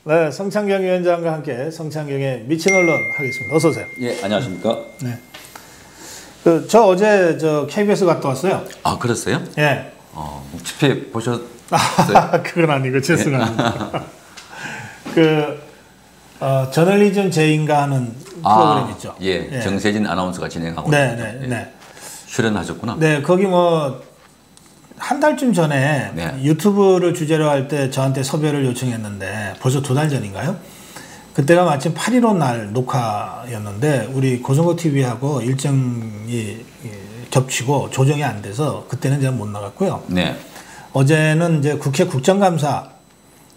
네, 성창경 위원장과 함께 성창경의 미친 언론 하겠습니다. 어서 오세요. 예, 안녕하십니까? 네. 저 어제 KBS 갔다 왔어요. 아, 그랬어요? 예. 집회 보셨어요? 그건 아니고 죄송합니다. 저널리즘 제인가 하는 프로그램 있죠. 예, 예. 정세진 아나운서가 진행하고 네. 출연하셨구나. 네, 거기 한 달쯤 전에 네. 유튜브를 주제로 할 때 저한테 섭외를 요청했는데 벌써 2달 전인가요? 그때가 마침 8.15 날 녹화였는데 우리 고성고 TV하고 일정이 겹치고 조정이 안 돼서 그때는 제가 못 나갔고요. 네. 어제는 이제 국회 국정감사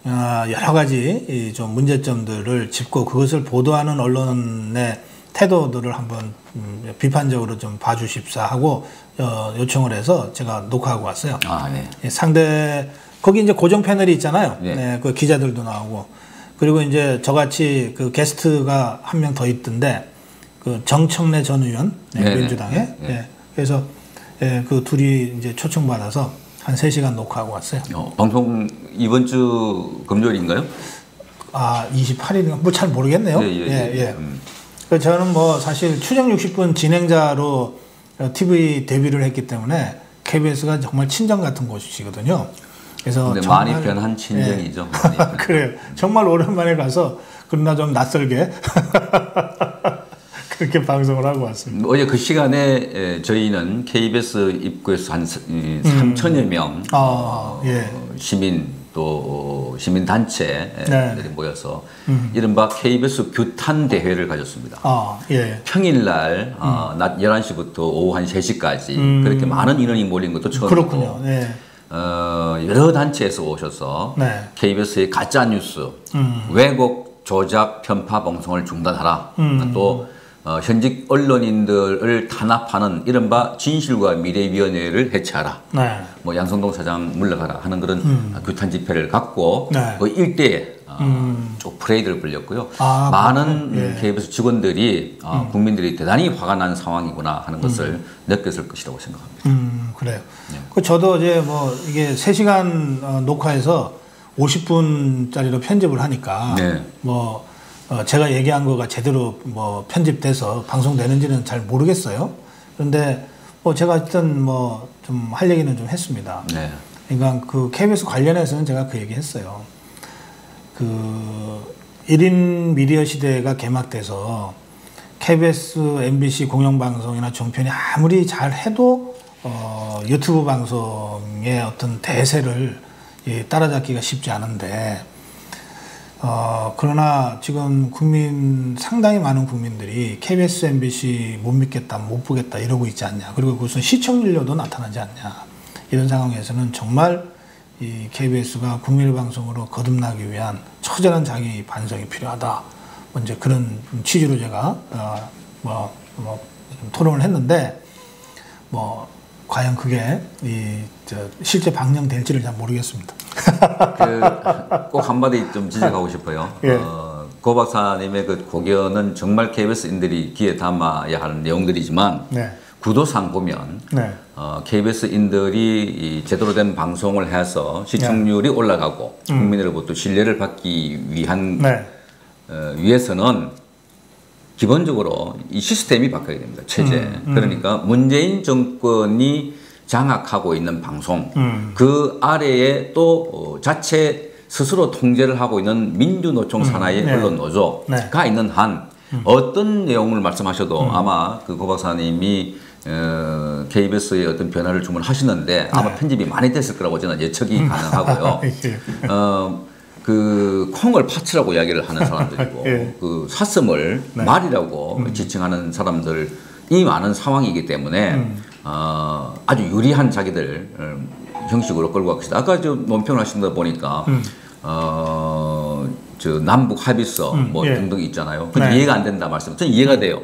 여러 가지 좀 문제점들을 짚고 그것을 보도하는 언론의 태도들을 한번 비판적으로 좀 봐주십사 하고 요청을 해서 제가 녹화하고 왔어요. 아, 네. 거기 이제 고정 패널이 있잖아요. 네. 네, 그 기자들도 나오고 그리고 이제 저같이 그 게스트가 한 명 더 있던데 그 정청래 전 의원 민주당에 네. 그래서 그 둘이 이제 초청받아서 한 3시간 녹화하고 왔어요. 방송 이번 주 금요일인가요? 28일인가? 잘 모르겠네요. 예. 저는 사실 추정 60분 진행자로 TV 데뷔를 했기 때문에 KBS가 정말 친정 같은 곳이거든요. 그래서 근데 많이 변한 친정이죠. 예. 그래요. 정말 오랜만에 가서 그러나 좀 낯설게 그렇게 방송을 하고 왔습니다. 어제 그 시간에 저희는 KBS 입구에서 한 3천여 명 시민 또 시민단체들이 모여서 이른바 KBS 규탄 대회를 가졌습니다. 예. 평일날 낮 11시부터 오후 한 3시까지 그렇게 많은 인원이 몰린 것도 처음이고 그렇군요. 네. 여러 단체에서 오셔서 KBS의 가짜뉴스, 왜곡, 조작, 편파 방송을 중단하라. 또 현직 언론인들을 탄압하는 이른바 진실과 미래위원회를 해체하라. 양성동 사장 물러가라 하는 그런 규탄 집회를 갖고 그 일대에 쭉 프레이드를 불렸고요. 많은 KBS 직원들이 국민들이 대단히 화가 난 상황이구나 하는 것을 느꼈을 것이라고 생각합니다. 그래요. 저도 이제 이게 3시간 녹화해서 50분짜리로 편집을 하니까 제가 얘기한 거가 제대로 편집돼서 방송되는지는 잘 모르겠어요. 그런데 제가 하여튼 좀 할 얘기는 좀 했습니다. 네. 그러니까 그 KBS 관련해서는 제가 그 얘기 했어요. 그 1인 미디어 시대가 개막돼서 KBS, MBC 공영방송이나 종편이 아무리 잘 해도 유튜브 방송의 어떤 대세를 따라잡기가 쉽지 않은데 그러나 지금 상당히 많은 국민들이 KBS, MBC 못 믿겠다, 못 보겠다 이러고 있지 않냐. 그리고 그것은 시청률로도 나타나지 않냐. 이런 상황에서는 정말 이 KBS가 국민방송으로 거듭나기 위한 처절한 자기 반성이 필요하다. 이제 그런 취지로 제가 토론을 했는데 과연 그게 실제 방영될지를 잘 모르겠습니다. 꼭 한마디 좀 지적하고 싶어요. 고 박사님의 그 고견은 정말 KBS인들이 귀에 담아야 하는 내용들이지만 구도상 보면 KBS인들이 제대로 된 방송을 해서 시청률이 올라가고 국민으로부터 신뢰를 받기 위해서는 기본적으로 이 시스템이 바뀌어야 됩니다. 체제. 그러니까 문재인 정권이 장악하고 있는 방송, 그 아래에 또 자체 스스로 통제를 하고 있는 민주노총 산하의 언론 노조가 있는 한 어떤 내용을 말씀하셔도 아마 그 고 박사님이 KBS의 어떤 변화를 주문하시는데 아마 편집이 많이 됐을 거라고 저는 예측이 가능하고요. 그 콩을 파츠라고 이야기를 하는 사람들이고 그 사슴을 말이라고 지칭하는 사람들이 많은 상황이기 때문에 아주 유리한 자기들 형식으로 끌고 가고 있어요. 아까 논평을 하신 거 보니까 남북 합의서 등등 있잖아요. 근데 이해가 안 된다 말씀. 저는 이해가 돼요.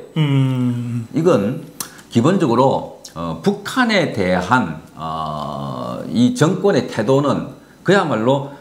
이건 기본적으로 북한에 대한 이 정권의 태도는 그야말로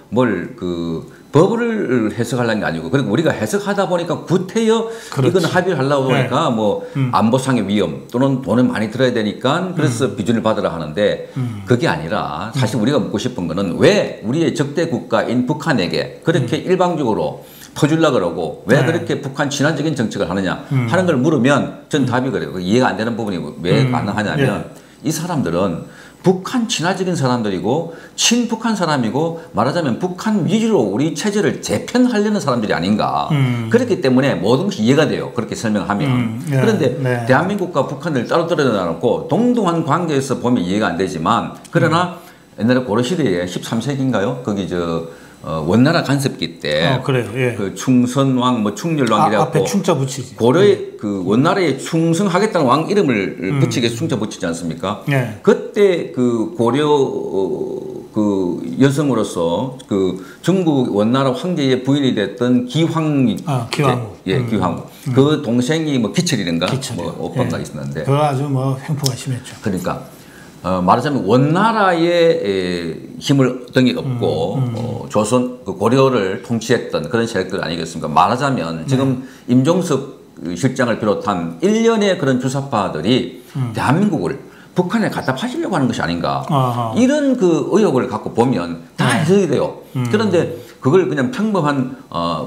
법을 해석하려는 게 아니고, 그리고 우리가 해석하다 보니까 구태여 이건 합의를 하려고 보니까 뭐 안보상의 위험 또는 돈을 많이 들어야 되니까 그래서 비준을 받으라 하는데 그게 아니라 사실 우리가 묻고 싶은 거는 왜 우리의 적대 국가인 북한에게 그렇게 일방적으로 퍼주려고 그러고 왜 그렇게 북한 친화적인 정책을 하느냐 하는 걸 물으면 전 답이 그래요. 이해가 안 되는 부분이 왜 가능하냐면 이 사람들은 북한 친화적인 사람들이고 친북한 사람이고 말하자면 북한 위주로 우리 체제를 재편하려는 사람들이 아닌가. 그렇기 때문에 모든 것이 이해가 돼요. 그렇게 설명하면. 그런데 대한민국과 북한을 따로 떨어져놓고 동등한 관계에서 보면 이해가 안 되지만 그러나 옛날에 고려시대에 13세기인가요? 거기 원나라 간섭기 때 그래요. 예. 그 충선왕 뭐 충렬왕이라고 앞에 충자 붙이지. 고려의 그 원나라에 충성하겠다는 왕 이름을 붙이기 위해서 충자 붙이지 않습니까? 예. 그때 그 고려 그 여성으로서 그 중국 원나라 황제의 부인이 됐던 기황 기황후. 예, 기황후. 그 동생이 뭐 기철이든가 뭐 오빠가 있었는데 그 아주 뭐 횡포가 심했죠. 그러니까 말하자면 원나라의 힘을 등에 업고 조선 그 고려를 통치했던 그런 세력들 아니겠습니까? 말하자면 지금 임종석 실장을 비롯한 일련의 그런 주사파들이 대한민국을 북한에 갖다 파시려고 하는 것이 아닌가. 이런 그 의혹을 갖고 보면 다 해석이 돼요. 그런데 그걸 그냥 평범한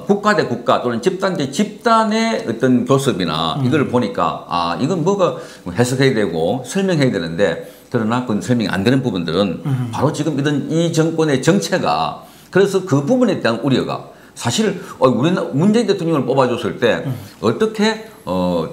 국가 대 국가 또는 집단 대 집단의 어떤 교섭이나 이걸 보니까 이건 뭐가 해석해야 되고 설명해야 되는데 그러나 그건 설명이 안 되는 부분들은 바로 지금 이런 이 정권의 정체가 그래서 그 부분에 대한 우려가 사실 우리나라 문재인 대통령을 뽑아줬을 때 어떻게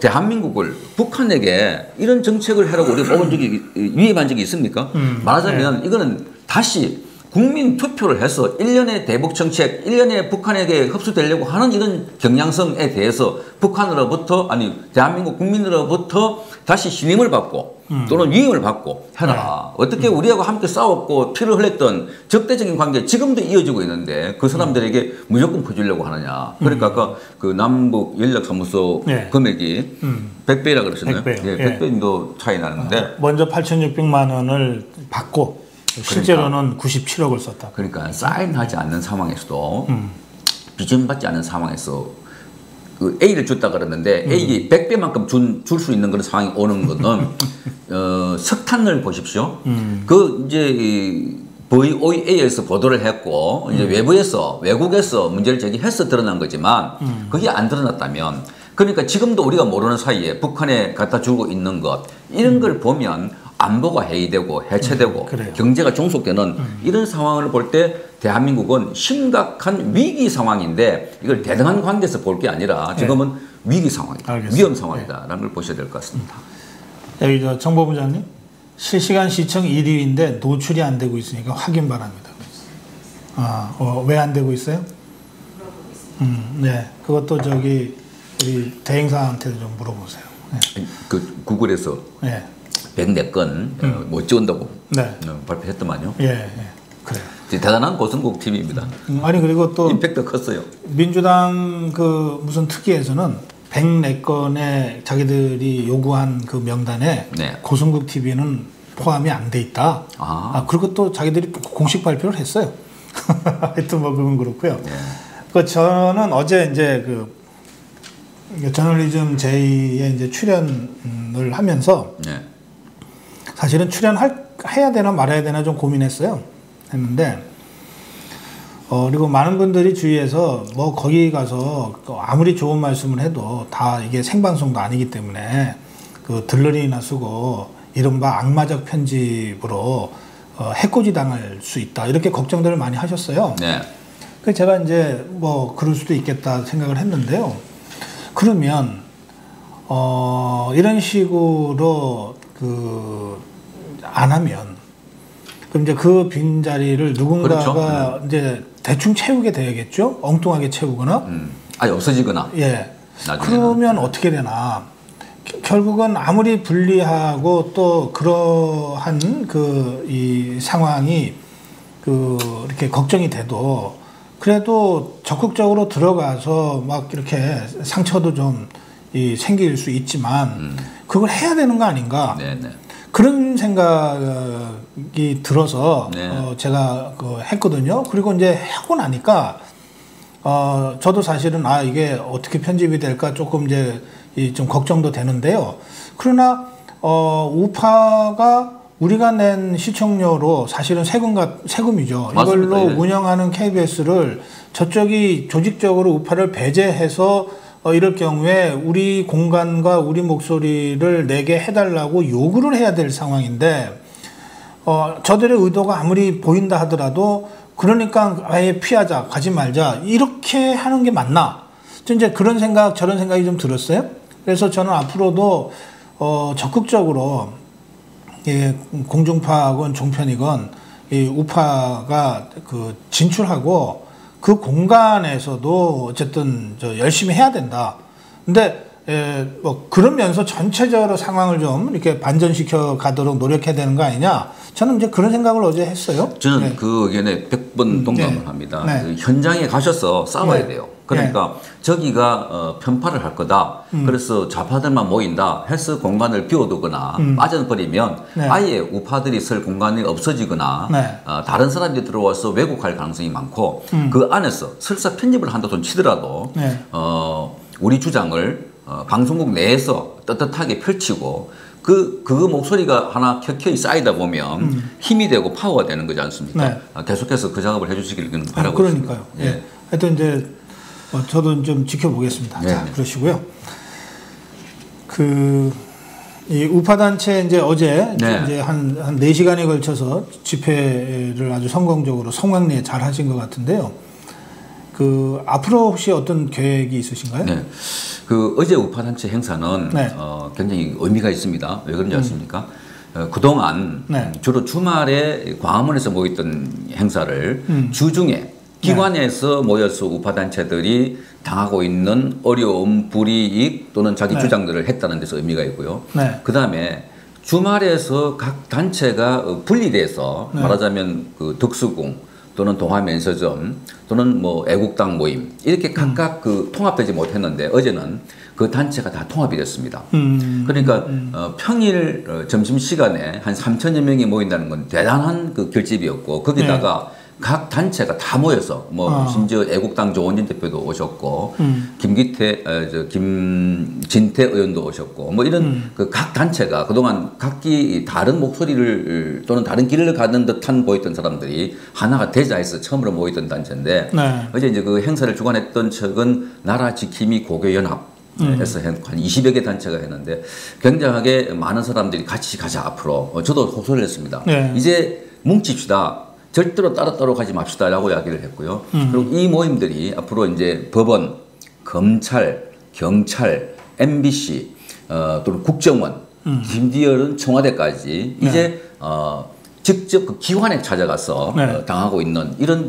대한민국을 북한에게 이런 정책을 하라고 우리가 뽑은 적이 위임한 적이 있습니까? 말하자면 이거는 다시 국민 투표를 해서 1년의 대북 정책, 1년의 북한에게 흡수되려고 하는 이런 경향성에 대해서 북한으로부터 아니 대한민국 국민으로부터 다시 신임을 받고 또는 위임을 받고 해라. 어떻게 우리하고 함께 싸웠고 피를 흘렸던 적대적인 관계 지금도 이어지고 있는데 그 사람들에게 무조건 퍼주려고 하느냐. 그러니까 아까 그 남북 연락사무소 금액이 100배라 그러셨나요? 100배요. 예, 100배도 차이 나는데 먼저 8,600만 원을 받고 실제로는 97억을 썼다. 그러니까 사인하지 않는 상황에서도 비준받지 않는 상황에서 그 A를 줬다 그랬는데 A가 100배만큼 줄 수 있는 그런 상황이 오는 것은 석탄을 보십시오. 그 이제 VOA에서 보도를 했고 이제 외국에서 문제를 제기해서 드러난 거지만 그게 안 드러났다면 그러니까 지금도 우리가 모르는 사이에 북한에 갖다 주고 있는 것 이런 걸 보면 안보가 해이되고 해체되고 경제가 종속되는 이런 상황을 볼 때 대한민국은 심각한 위기 상황인데 이걸 대등한 관계에서 볼 게 아니라 지금은 위기 상황이다. 알겠습니다. 위험 상황이다라는 걸 보셔야 될 것 같습니다. 여기 정보부장님 실시간 시청 1위인데 노출이 안 되고 있으니까 확인 바랍니다. 왜 안 되고 있어요? 네, 그것도 우리 대행사한테도 좀 물어보세요. 네. 그 구글에서 104건 못 찍은다고 발표했더만요. 그래요. 대단한 고성국 팀입니다. 아니 그리고 또 임팩트 컸어요. 민주당 그 무슨 특위에서는 104건의 자기들이 요구한 그 명단에 고성국 TV는 포함이 안 돼 있다. 그리고 또 자기들이 공식 발표를 했어요. 하여튼 뭐 그건 그렇고요. 그 저는 어제 이제 그 저널리즘 J에 이제 출연을 하면서 사실은 해야 되나 말아야 되나 좀 고민했어요. 했는데 그리고 많은 분들이 주위에서 뭐 거기 가서 아무리 좋은 말씀을 해도 다 이게 생방송도 아니기 때문에 그 들러리나 쓰고 이른바 악마적 편집으로 해코지 당할 수 있다 이렇게 걱정들을 많이 하셨어요. 그래서 제가 이제 뭐 그럴 수도 있겠다 생각을 했는데요. 그러면 이런 식으로 안 하면 그럼 이제 그 빈자리를 누군가가 이제 대충 채우게 되겠죠? 엉뚱하게 채우거나 아니 없어지거나 그러면 어떻게 되나 결국은 아무리 불리하고 또 그러한 이 상황이 이렇게 걱정이 돼도 그래도 적극적으로 들어가서 막 이렇게 상처도 좀 생길 수 있지만 그걸 해야 되는 거 아닌가? 그런 생각이 들어서 제가 했거든요. 그리고 이제 하고 나니까 저도 사실은 이게 어떻게 편집이 될까 조금 이제 좀 걱정도 되는데요. 그러나 우파가 우리가 낸 시청료로 사실은 세금이죠. 맞습니다. 이걸로 예. 운영하는 KBS를 저쪽이 조직적으로 우파를 배제해서 이럴 경우에 우리 공간과 우리 목소리를 내게 해달라고 요구를 해야 될 상황인데 저들의 의도가 아무리 보인다 하더라도 그러니까 아예 피하자, 가지 말자 이렇게 하는 게 맞나? 이제 그런 생각, 저런 생각이 좀 들었어요. 그래서 저는 앞으로도 적극적으로 공중파건 종편이건 이 우파가 그 진출하고 그 공간에서도 어쨌든 열심히 해야 된다. 근데 뭐 그러면서 전체적으로 상황을 좀 이렇게 반전시켜 가도록 노력해야 되는 거 아니냐? 저는 이제 그런 생각을 어제 했어요. 저는 그 의견에 100번 동감을 합니다. 그 현장에 가셔서 싸워야 돼요. 그러니까 저기가 편파를 할 거다. 그래서 좌파들만 모인다 해서 공간을 비워두거나 빠져버리면 아예 우파들이 쓸 공간이 없어지거나 다른 사람들이 들어와서 왜곡할 가능성이 많고 그 안에서 설사 편집을 한다 손 치더라도 우리 주장을 방송국 내에서 떳떳하게 펼치고 그 목소리가 하나 켜켜이 쌓이다 보면 힘이 되고 파워가 되는 거지 않습니까? 계속해서 그 작업을 해주시길 바라고 그러니까요. 있습니다. 예. 하여튼 이제 저도 좀 지켜보겠습니다. 자, 그러시고요. 이 우파단체 이제 어제 이제 한 4시간에 걸쳐서 집회를 아주 성공적으로 성황리에 잘 하신 것 같은데요. 앞으로 혹시 어떤 계획이 있으신가요? 네. 어제 우파단체 행사는 굉장히 의미가 있습니다. 왜 그런지 아십니까? 그동안 주로 주말에 광화문에서 모였던 행사를 주중에 기관에서 모여서 우파단체들이 당하고 있는 어려움, 불이익 또는 자기 주장들을 했다는 데서 의미가 있고요. 그 다음에 주말에서 각 단체가 분리돼서 말하자면 덕수궁 또는 동아면서점 또는 뭐 애국당 모임 이렇게 각각 통합되지 못했는데 어제는 그 단체가 다 통합이 됐습니다. 그러니까 평일 점심시간에 한 3,000여 명이 모인다는 건 대단한 결집이었고 거기다가 각 단체가 다 모여서 심지어 애국당 조원진 대표도 오셨고 김진태 의원도 오셨고 이런 각 단체가 그동안 각기 다른 목소리를 또는 다른 길을 가는 듯한 보였던 사람들이 하나가 되자 해서 처음으로 모였던 단체인데 어제 이제 그 행사를 주관했던 측은 나라 지킴이 고교연합 에서 한 20여 개 단체가 했는데 굉장하게 많은 사람들이 같이 가자 앞으로 저도 호소를 했습니다. 이제 뭉칩시다. 절대로 따로따로 가지 맙시다 라고 이야기를 했고요. 그리고 이 모임들이 앞으로 이제 법원, 검찰, 경찰, MBC, 또는 국정원, 심지어는 청와대까지 이제 직접 그 기관에 찾아가서 당하고 있는 이런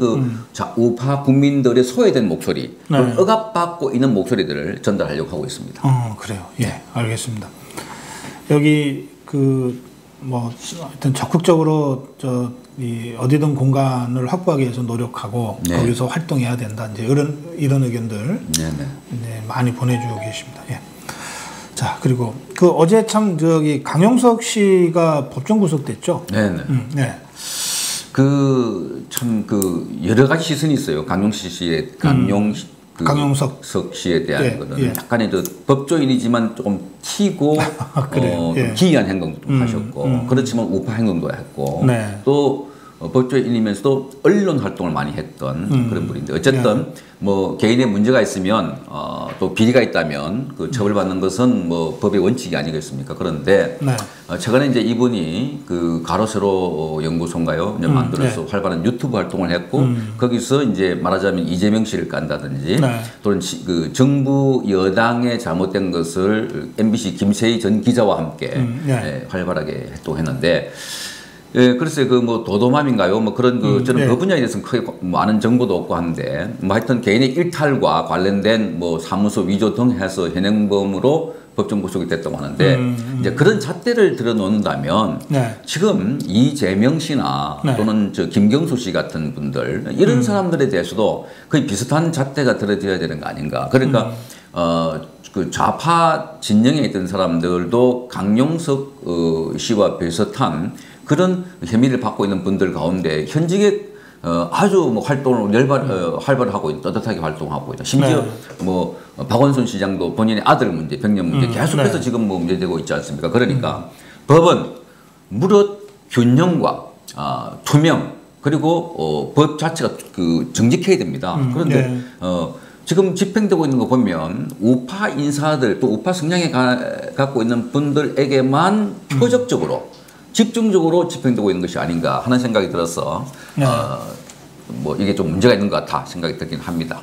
우파 국민들의 소외된 목소리, 억압받고 있는 목소리들을 전달하려고 하고 있습니다. 그래요. 예, 알겠습니다. 여기 하여튼 적극적으로 어디든 공간을 확보하기 위해서 노력하고 거기서 활동해야 된다. 이제 이런 의견들 많이 보내주고 계십니다. 예. 자, 그리고 어제 참 강용석 씨가 법정 구속됐죠? 네네. 참 여러 가지 시선이 있어요. 강용석 씨에 대한 거는 약간의 법조인이지만 조금 튀고 기이한 행동도 하셨고 그렇지만 우파 행동도 했고 또 법조인이면서도 언론 활동을 많이 했던 그런 분인데 어쨌든 개인의 문제가 있으면 또 비리가 있다면 처벌받는 것은 법의 원칙이 아니겠습니까? 그런데 최근에 이제 이분이 가로세로 연구소인가요? 이제 만들어서 활발한 유튜브 활동을 했고 거기서 이제 말하자면 이재명 씨를 깐다든지 또는 정부 여당의 잘못된 것을 MBC 김세희 전 기자와 함께 활발하게 활동했는데 글쎄 도도맘인가요? 저는 그 분야에 대해서는 크게 아는 정보도 없고 한데 하여튼 개인의 일탈과 관련된 사무소 위조 등 해서 현행범으로 법정 구속이 됐다고 하는데 이제 그런 잣대를 들어놓는다면 지금 이재명 씨나 또는 김경수 씨 같은 분들 이런 사람들에 대해서도 거의 비슷한 잣대가 들어져야 되는 거 아닌가? 그러니까 좌파 진영에 있던 사람들도 강용석 씨와 비슷한 그런 혐의를 받고 있는 분들 가운데 현직의 아주 뭐 활동을 활발하고 떳떳하게 활동하고 있다. 심지어 네. 뭐 박원순 시장도 본인의 아들 문제, 병력 문제 계속해서 네. 지금 뭐 문제되고 있지 않습니까? 그러니까 법은 무릇 균형과 투명 그리고 법 자체가 그 정직해야 됩니다. 그런데 네. 지금 집행되고 있는 거 보면 우파 인사들 또 우파 성향에 갖고 있는 분들에게만 표적적으로 집중적으로 집행되고 있는 것이 아닌가 하는 생각이 들어서 네. 뭐 이게 좀 문제가 있는 것 같아 생각이 들긴 합니다.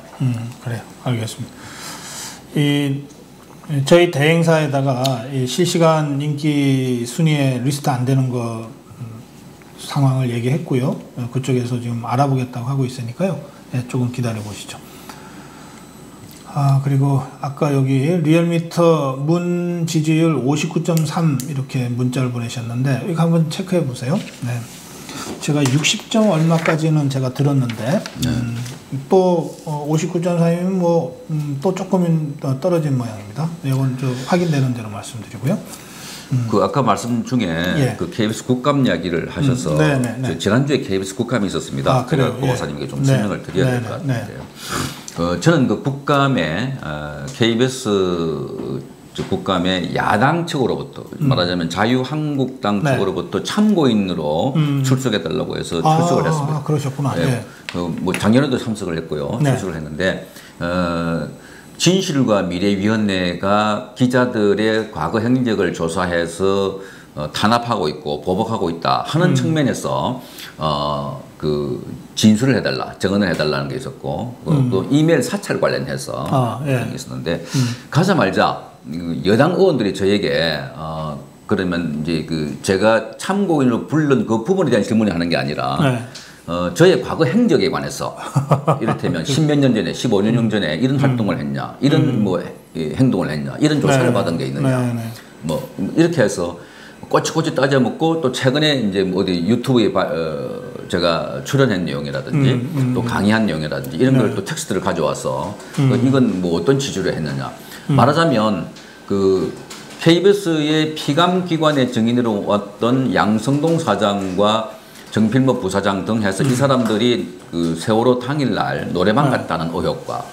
그래요. 알겠습니다. 저희 대행사에다가 이 실시간 인기 순위에 리스트 안 되는 거 상황을 얘기했고요. 그쪽에서 지금 알아보겠다고 하고 있으니까요. 네, 조금 기다려 보시죠. 그리고 아까 여기 리얼미터 문 지지율 59.3 이렇게 문자를 보내셨는데 이거 한번 체크해 보세요. 네. 제가 60점 얼마까지는 제가 들었는데 또 59.3이면 뭐 또 조금 떨어진 모양입니다. 이건 좀 확인되는 대로 말씀드리고요. 그 아까 말씀 중에 예. 그 KBS 국감 이야기를 하셔서 지난주에 KBS 국감이 있었습니다. 제가 고박사님께 좀 설명을 드려야 될 것 같은데요. 저는 그 국감에 KBS 국감에 야당 측으로부터 말하자면 자유한국당 측으로부터 참고인으로 출석해달라고 해서 출석을 했습니다. 그러셨구나. 네. 뭐 작년에도 참석을 했고요. 출석을 했는데 진실과 미래위원회가 기자들의 과거 행적을 조사해서 탄압하고 있고 보복하고 있다 하는 측면에서 그 진술을 해달라, 증언을 해달라는 게 있었고 또 이메일 사찰 관련해서 있었는데 가자마자 여당 의원들이 저에게 그러면 이제 그 제가 참고인으로 부른 그 부분에 대한 질문을 하는 게 아니라 저의 과거 행적에 관해서 이를테면 10몇 년 전에 15년 전에 이런 활동을 했냐 이런 뭐 행동을 했냐 이런 조사를 받은 게 있느냐 뭐 이렇게 해서 꼬치꼬치 따져먹고 또 최근에 이제 어디 유튜브에 제가 출연한 내용이라든지 또 강의한 내용이라든지 이런 걸 또 텍스트를 가져와서 이건 뭐 어떤 취지로 했느냐 말하자면 그 KBS의 피감기관의 증인으로 왔던 양성동 사장과 정필모 부사장 등 해서 이 사람들이 그 세월호 당일날 노래방 갔다는 의혹과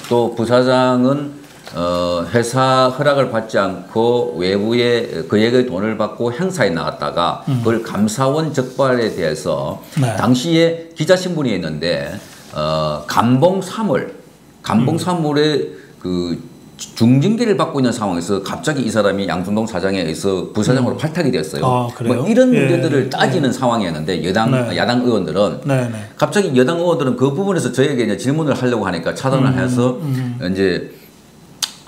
또 부사장은 회사 허락을 받지 않고 외부에 그에게 돈을 받고 행사에 나갔다가 그걸 감사원 적발에 대해서 당시에 기자신문이 있는데 감봉 3월에 그 중징계를 받고 있는 상황에서 갑자기 이 사람이 양성동 사장에 의해서 부사장으로 발탁이 됐어요. 뭐 이런 문제들을 따지는 상황이었는데 야당 의원들은 갑자기 여당 의원들은 그 부분에서 저에게 이제 질문을 하려고 하니까 차단을 해서 이제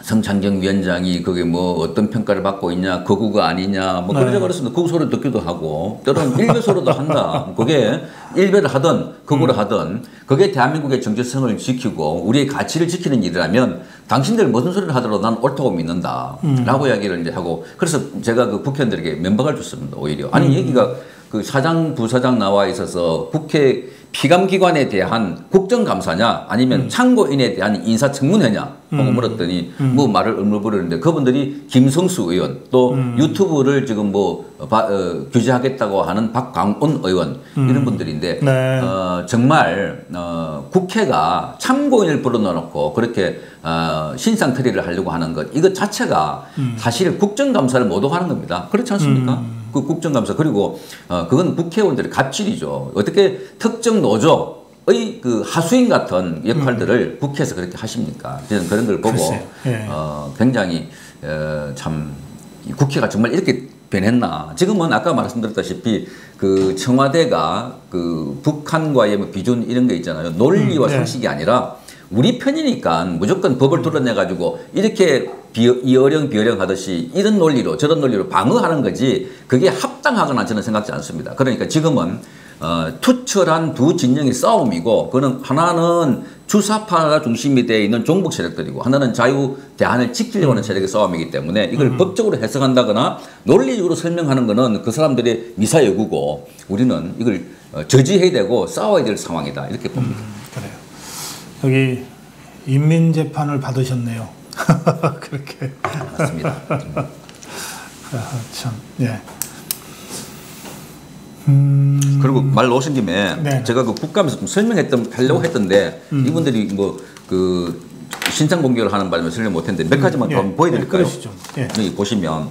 성찬경 위원장이 그게 뭐 어떤 평가를 받고 있냐, 거구가 아니냐, 뭐 그러면서 거구 소리를 듣기도 하고, 때로는 일베 소리도 한다. 그게 일베를 하든 거구를 하든, 그게 대한민국의 정체성을 지키고 우리의 가치를 지키는 일이라면 당신들 무슨 소리를 하더라도 난 옳다고 믿는다. 라고 이야기를 이제 하고, 그래서 제가 그 국회의원들에게 면박을 줬습니다. 오히려. 아니, 얘기가 그 사장, 부사장 나와 있어서 국회 피감기관에 대한 국정감사냐 아니면 참고인에 대한 인사청문회냐 하고 물었더니 뭐 말을 얼물버리는데 그분들이 김성수 의원 또 유튜브를 지금 뭐 규제하겠다고 하는 박광온 의원 이런 분들인데 정말 국회가 참고인을 불러놓고 그렇게 신상털이를 하려고 하는 것 이것 자체가 사실 국정감사를 모독하는 겁니다. 그렇지 않습니까? 그 국정감사 그리고 그건 국회의원들의 갑질이죠. 어떻게 특정 노조의 그 하수인 같은 역할들을 국회에서 그렇게 하십니까? 저는 그런 걸 보고 굉장히 참 국회가 정말 이렇게 변했나? 지금은 아까 말씀드렸다시피 그 청와대가 그 북한과의 뭐 비준 이런 게 있잖아요. 논리와 상식이 아니라 우리 편이니까 무조건 법을 드러내가지고 이렇게 이어령 비어령 하듯이 이런 논리로 저런 논리로 방어하는 거지 그게 합당하거나 저는 생각지 않습니다. 그러니까 지금은 투철한 두 진영의 싸움이고 그는 하나는 주사파가 중심이 되어 있는 종북 세력들이고 하나는 자유 대한을 지키려고 하는 세력의 싸움이기 때문에 이걸 법적으로 해석한다거나 논리적으로 설명하는 거는 그 사람들의 미사여구고 우리는 이걸 저지해야 되고 싸워야 될 상황이다 이렇게 봅니다. 그래요. 여기 인민재판을 받으셨네요. 그렇게 맞습니다. 참, 예. 그리고 말 놓으신 김에 네. 제가 그 국감에서 좀 하려고 했던데 이분들이 뭐 그 신상 공개를 하는 바람에 설명 못했는데 몇 가지만 더 한번 보여드릴까요? 여기 보시면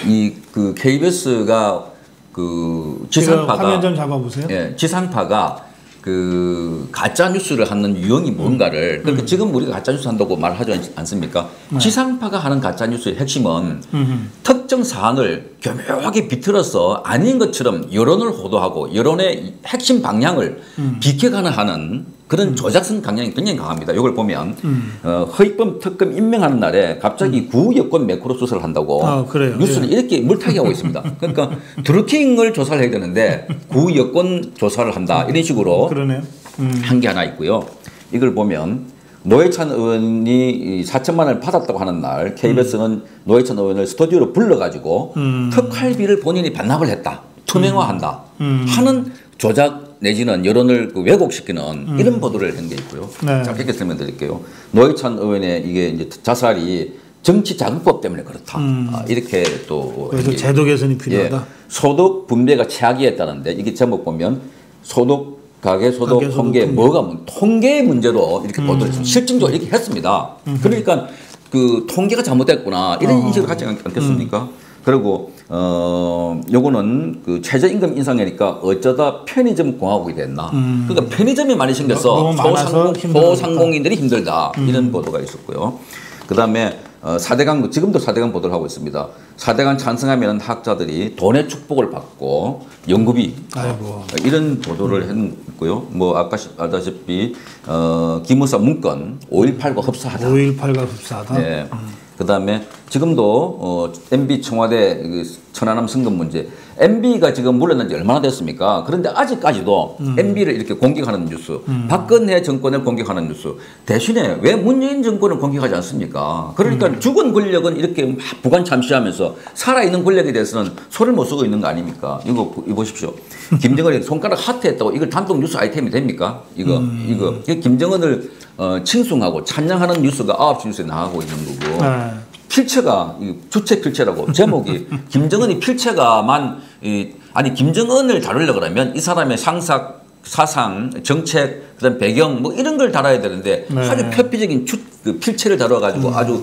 이 그 KBS가 그 지상파가 화면 좀 잡아보세요. 예, 지상파가 그 가짜 뉴스를 하는 유형이 뭔가를 그러니까 지금 우리가 가짜 뉴스 한다고 말하지 않습니까? 지상파가 하는 가짜 뉴스의 핵심은 특정 사안을 교묘하게 비틀어서 아닌 것처럼 여론을 호도하고 여론의 핵심 방향을 비켜가는 하는 그런 조작성 강령이 굉장히 강합니다. 이걸 보면 허위범 특검 임명하는 날에 갑자기 구여권 매크로 수사를 한다고 뉴스는 이렇게 물타기 하고 있습니다. 그러니까 드루킹을 조사를 해야 되는데 구여권 조사를 한다 이런 식으로 한 게 하나 있고요. 이걸 보면 노회찬 의원이 4천만 원을 받았다고 하는 날 KBS는 노회찬 의원을 스튜디오로 불러가지고 특활비를 본인이 반납을 했다. 투명화한다. 하는 조작 내지는 여론을 그 왜곡시키는 이런 보도를 한 게 있고요. 자, 이렇게 설명드릴게요. 노회찬 의원의 이게 이제 자살이 정치자금법 때문에 그렇다. 이렇게 또 그래서 제도 개선이 필요하다. 예, 소득 분배가 최악이었다는데 이게 제목 보면 가계소득 통계 뭐가 통계의 문제로 이렇게 보도를 했습니다. 실증적으로 이렇게 했습니다. 그러니까 그 통계가 잘못됐구나 이런 인식을 갖지 않겠습니까? 그리고 요거는 그 최저임금 인상이니까 어쩌다 편의점 공화국이 됐나. 그러니까 편의점이 많이 생겨서 소상공인들이 힘들다. 이런 보도가 있었고요. 그 다음에 4대강, 지금도 4대강 보도를 하고 있습니다. 4대강 찬성하면 학자들이 돈의 축복을 받고 연구비 이런 보도를 했고요. 뭐 아까 알다시피 기무사 문건 5.18과 흡사하다. 5.18과 흡사하다. 네. 그 다음에 지금도 MB 청와대 천안함 승급 문제 MB가 지금 물러난 지 얼마나 됐습니까? 그런데 아직까지도 MB를 이렇게 공격하는 뉴스 박근혜 정권을 공격하는 뉴스 대신에 왜 문재인 정권을 공격하지 않습니까? 그러니까 죽은 권력은 이렇게 막 부관 참시하면서 살아있는 권력에 대해서는 소리를 못 쓰고 있는 거 아닙니까? 이거 보십시오. 김정은이 손가락 하트했다고 이걸 단독 뉴스 아이템이 됩니까? 이거 김정은을 칭송하고 찬양하는 뉴스가 9시 뉴스에 나가고 있는 거고 필체가 주체 필체라고 제목이 김정은이 필체가만 아니 김정은을 다루려고 그러면 이 사람의 사상, 정책, 그다음 배경 뭐 이런 걸 다뤄야 되는데 아주 표피적인 그 필체를 다뤄가지고 아주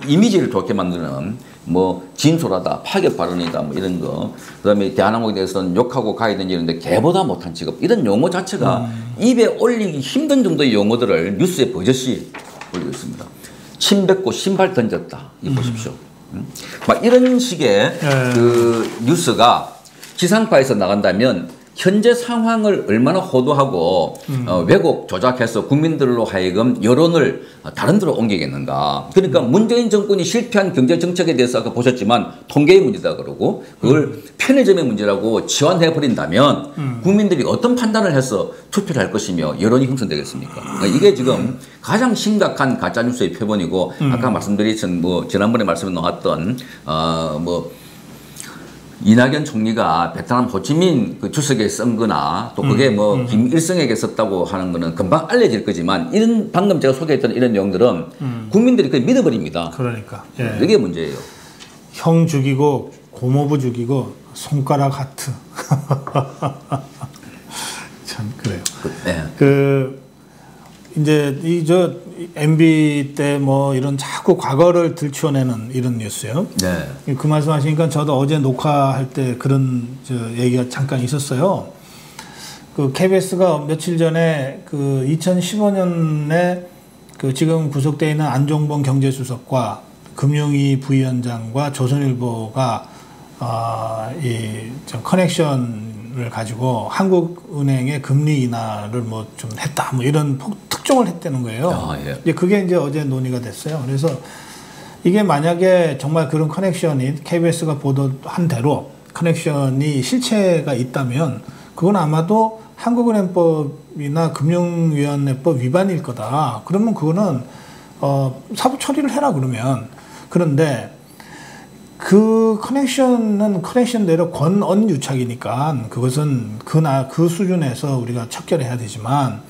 이미지를 좋게 만드는 뭐 진솔하다, 파격 발언이다 뭐 이런 거. 그다음에 대한항공에 대해서는 욕하고 가야 되는데 개보다 못한 직업 이런 용어 자체가 입에 올리기 힘든 정도의 용어들을 뉴스에 버젓이 올리고 있습니다. 침 뱉고 신발 던졌다. 이 보십시오. 막 이런 식의 그 뉴스가 지상파에서 나간다면 현재 상황을 얼마나 호도하고 왜곡 조작해서 국민들로 하여금 여론을 다른 데로 옮기겠는가. 그러니까 문재인 정권이 실패한 경제 정책에 대해서 아까 보셨지만 통계의 문제다 그러고 그걸 편의점의 문제라고 치환해 버린다면 국민들이 어떤 판단을 해서 투표를 할 것이며 여론이 형성되겠습니까? 그러니까 이게 지금 가장 심각한 가짜뉴스의 표본이고 아까 말씀드린 뭐 지난번에 말씀에 나왔던 이낙연 총리가 베트남 호치민 그 주석에 쓴 거나 또 그게 뭐 김일성에게 썼다고 하는 거는 금방 알려질 거지만 이런 방금 제가 소개했던 이런 내용들은 국민들이 그걸 믿어버립니다. 그러니까. 이게 문제예요. 형 죽이고 고모부 죽이고 손가락 하트. 참 그래요. 이제 MB 때 뭐 이런 자꾸 과거를 들춰내는 이런 뉴스요. 네. 그 말씀하시니까 저도 어제 녹화할 때 그런 얘기가 잠깐 있었어요. 그 KBS가 며칠 전에 그 2015년에 그 지금 구속되어 있는 안종범 경제수석과 금융위 부위원장과 조선일보가 이 커넥션을 가지고 한국은행의 금리 인하를 뭐 좀 했다, 뭐 이런 특종을 했다는 거예요. 예. 그게 이제 어제 논의가 됐어요. 그래서 이게 만약에 정말 그런 커넥션이 KBS가 보도한 대로 커넥션이 실체가 있다면 그건 아마도 한국은행법이나 금융위원회법 위반일 거다. 그러면 그거는 사부 처리를 해라 그러면. 그런데 그 커넥션은 커넥션대로 권언유착이니까 그것은 그 수준에서 우리가 척결해야 되지만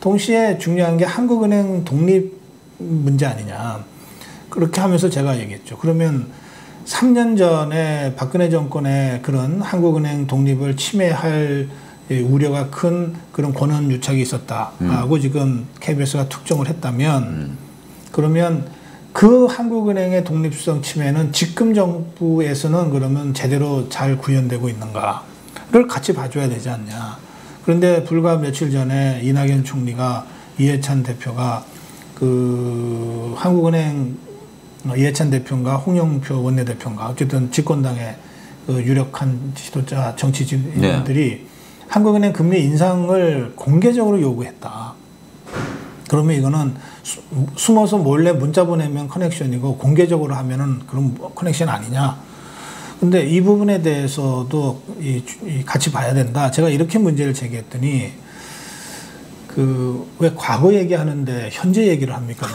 동시에 중요한 게 한국은행 독립 문제 아니냐. 그렇게 하면서 제가 얘기했죠. 그러면 3년 전에 박근혜 정권의 그런 한국은행 독립을 침해할 우려가 큰 그런 권한 유착이 있었다고 지금 KBS가 특정을 했다면 그러면 그 한국은행의 독립성 침해는 지금 정부에서는 그러면 제대로 잘 구현되고 있는가를 같이 봐줘야 되지 않냐. 그런데 불과 며칠 전에 이낙연 총리가 이해찬 대표가 그 한국은행 이해찬 대표인가 홍영표 원내대표인가 어쨌든 집권당의 그 유력한 지도자 정치인들이 네. 한국은행 금리 인상을 공개적으로 요구했다. 그러면 이거는 숨어서 몰래 문자 보내면 커넥션이고 공개적으로 하면은 그런 커넥션 아니냐. 근데 이 부분에 대해서도 같이 봐야 된다. 제가 이렇게 문제를 제기했더니 왜 과거 얘기하는데 현재 얘기를 합니까?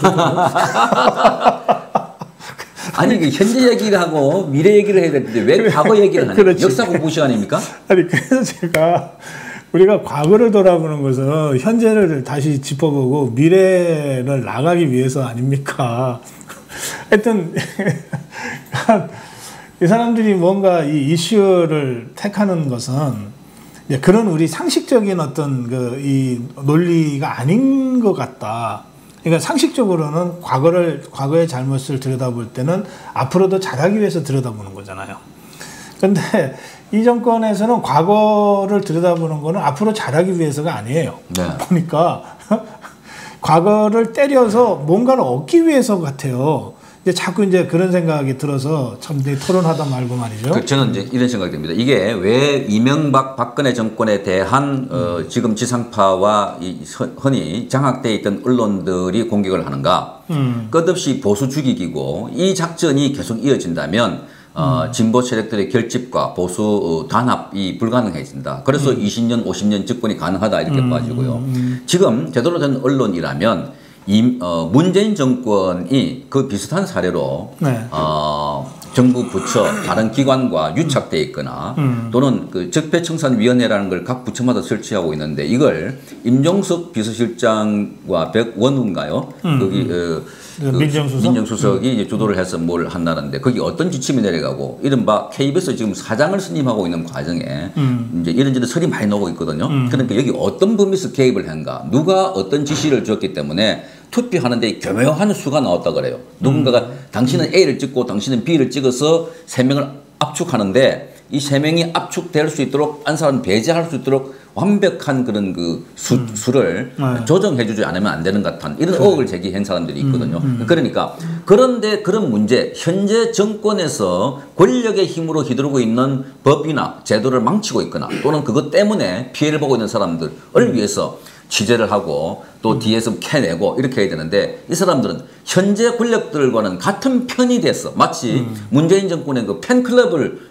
아니 현재 얘기를 하고 미래 얘기를 해야 되는데 왜 과거 얘기를 하냐? 역사 공부 시간입니까? 아니 그래서 제가 우리가 과거를 돌아보는 것은 현재를 다시 짚어보고 미래를 나가기 위해서 아닙니까? 하여튼 이 사람들이 뭔가 이 이슈를 택하는 것은 그런 우리 상식적인 어떤 이 논리가 아닌 것 같다. 그러니까 상식적으로는 과거의 잘못을 들여다볼 때는 앞으로도 잘하기 위해서 들여다보는 거잖아요. 그런데 이 정권에서는 과거를 들여다보는 거는 앞으로 잘하기 위해서가 아니에요. 네. 보니까 과거를 때려서 뭔가를 얻기 위해서 같아요. 이제 자꾸 이제 그런 생각이 들어서 참 토론하다 말고 말이죠. 저는 이제 이런 생각이 듭니다. 이게 왜 이명박 박근혜 정권에 대한 지금 지상파와 흔히 장악되어 있던 언론들이 공격을 하는가? 끝없이 보수 죽이기고 이 작전이 계속 이어진다면 진보 세력들의 결집과 보수 단합이 불가능해진다. 그래서 20년, 50년 집권이 가능하다 이렇게 봐지고요. 지금 제대로 된 언론이라면 문재인 정권이 그 비슷한 사례로 네. 정부 부처 다른 기관과 유착되어 있거나 또는 그 적폐청산위원회라는 걸 각 부처마다 설치하고 있는데 이걸 임종석 비서실장과 백원우인가요? 거기 민정수석이 이제 주도를 해서 뭘 한다는데 거기 어떤 지침이 내려가고 이른바 KBS 지금 사장을 선임하고 있는 과정에 이제 이런저런 설이 많이 나오고 있거든요. 그러니까 여기 어떤 범위에서 개입을 한가 누가 어떤 지시를 줬기 때문에 투표하는데 교묘한 수가 나왔다 그래요. 누군가가 당신은 A를 찍고 당신은 B를 찍어서 3명을 압축하는데 이 3명이 압축될 수 있도록 한 사람 배제할 수 있도록 완벽한 그런 그 수를 조정해주지 않으면 안 되는 것 같은 이런 의혹을 제기한 사람들이 있거든요. 그러니까 그런데 그런 문제 현재 정권에서 권력의 힘으로 휘두르고 있는 법이나 제도를 망치고 있거나 또는 그것 때문에 피해를 보고 있는 사람들을 위해서 취재를 하고 또 뒤에서 캐내고 이렇게 해야 되는데 이 사람들은 현재 권력들과는 같은 편이 됐어. 마치 문재인 정권의 그 팬클럽을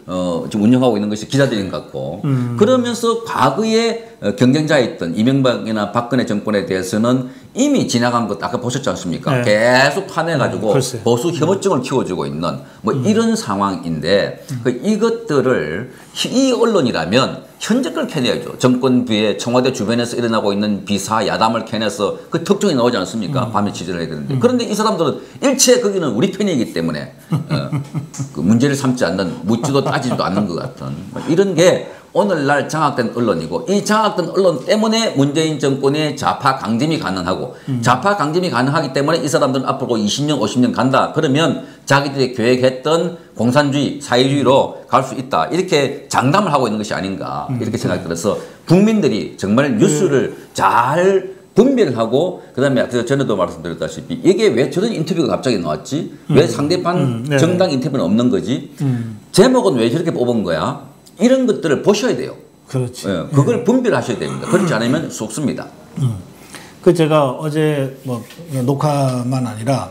지금 운영하고 있는 것이 기자들인 것 같고 그러면서 과거에 경쟁자였던 이명박이나 박근혜 정권에 대해서는 이미 지나간 것 아까 보셨지 않습니까? 네. 계속 파내가지고 보수 혐오증을 키워주고 있는 뭐 이런 상황인데 이것들을 이 언론이라면 현재 걸 캐내야죠. 정권부의 청와대 주변에서 일어나고 있는 비사 야담을 캐내서 그 특종이 나오지 않습니까? 밤에 취재를 해야 되는데 그런데 이 사람들은 일체 거기는 우리 편이기 때문에 그 문제를 삼지 않는 묻지도 따지지도 않는 것 같은 이런 게 오늘날 장악된 언론이고 이 장악된 언론 때문에 문재인 정권의 좌파 강점이 가능하고 좌파 강점이 가능하기 때문에 이 사람들은 앞으로 20년 50년 간다 그러면 자기들이 계획했던 공산주의 사회주의로 갈 수 있다 이렇게 장담을 하고 있는 것이 아닌가 이렇게 생각이 들어서 국민들이 정말 뉴스를 잘 분별을 하고 그다음에 전에도 말씀드렸다시피 이게 왜 저런 인터뷰가 갑자기 나왔지 왜 상대방 정당 인터뷰는 없는 거지 제목은 왜 저렇게 뽑은 거야 이런 것들을 보셔야 돼요. 그렇지. 예, 그걸 분별하셔야 됩니다. 그렇지 않으면 속습니다. 그 제가 어제 뭐 녹화만 아니라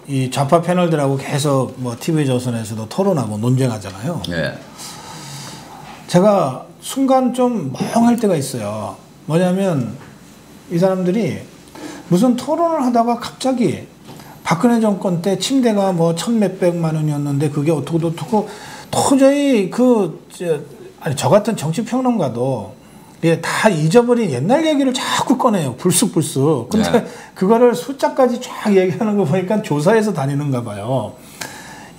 이 좌파 패널들하고 계속 뭐 TV조선에서도 토론하고 논쟁하잖아요. 예. 제가 순간 좀 멍할 때가 있어요. 뭐냐면 이 사람들이 무슨 토론을 하다가 갑자기 박근혜 정권 때 침대가 뭐 1,몇백만 원이었는데 그게 어떻고 도저히 저 같은 정치평론가도 다 잊어버린 옛날 얘기를 자꾸 꺼내요. 불쑥불쑥. 근데 그거를 숫자까지 쫙 얘기하는 거 보니까 조사해서 다니는가 봐요.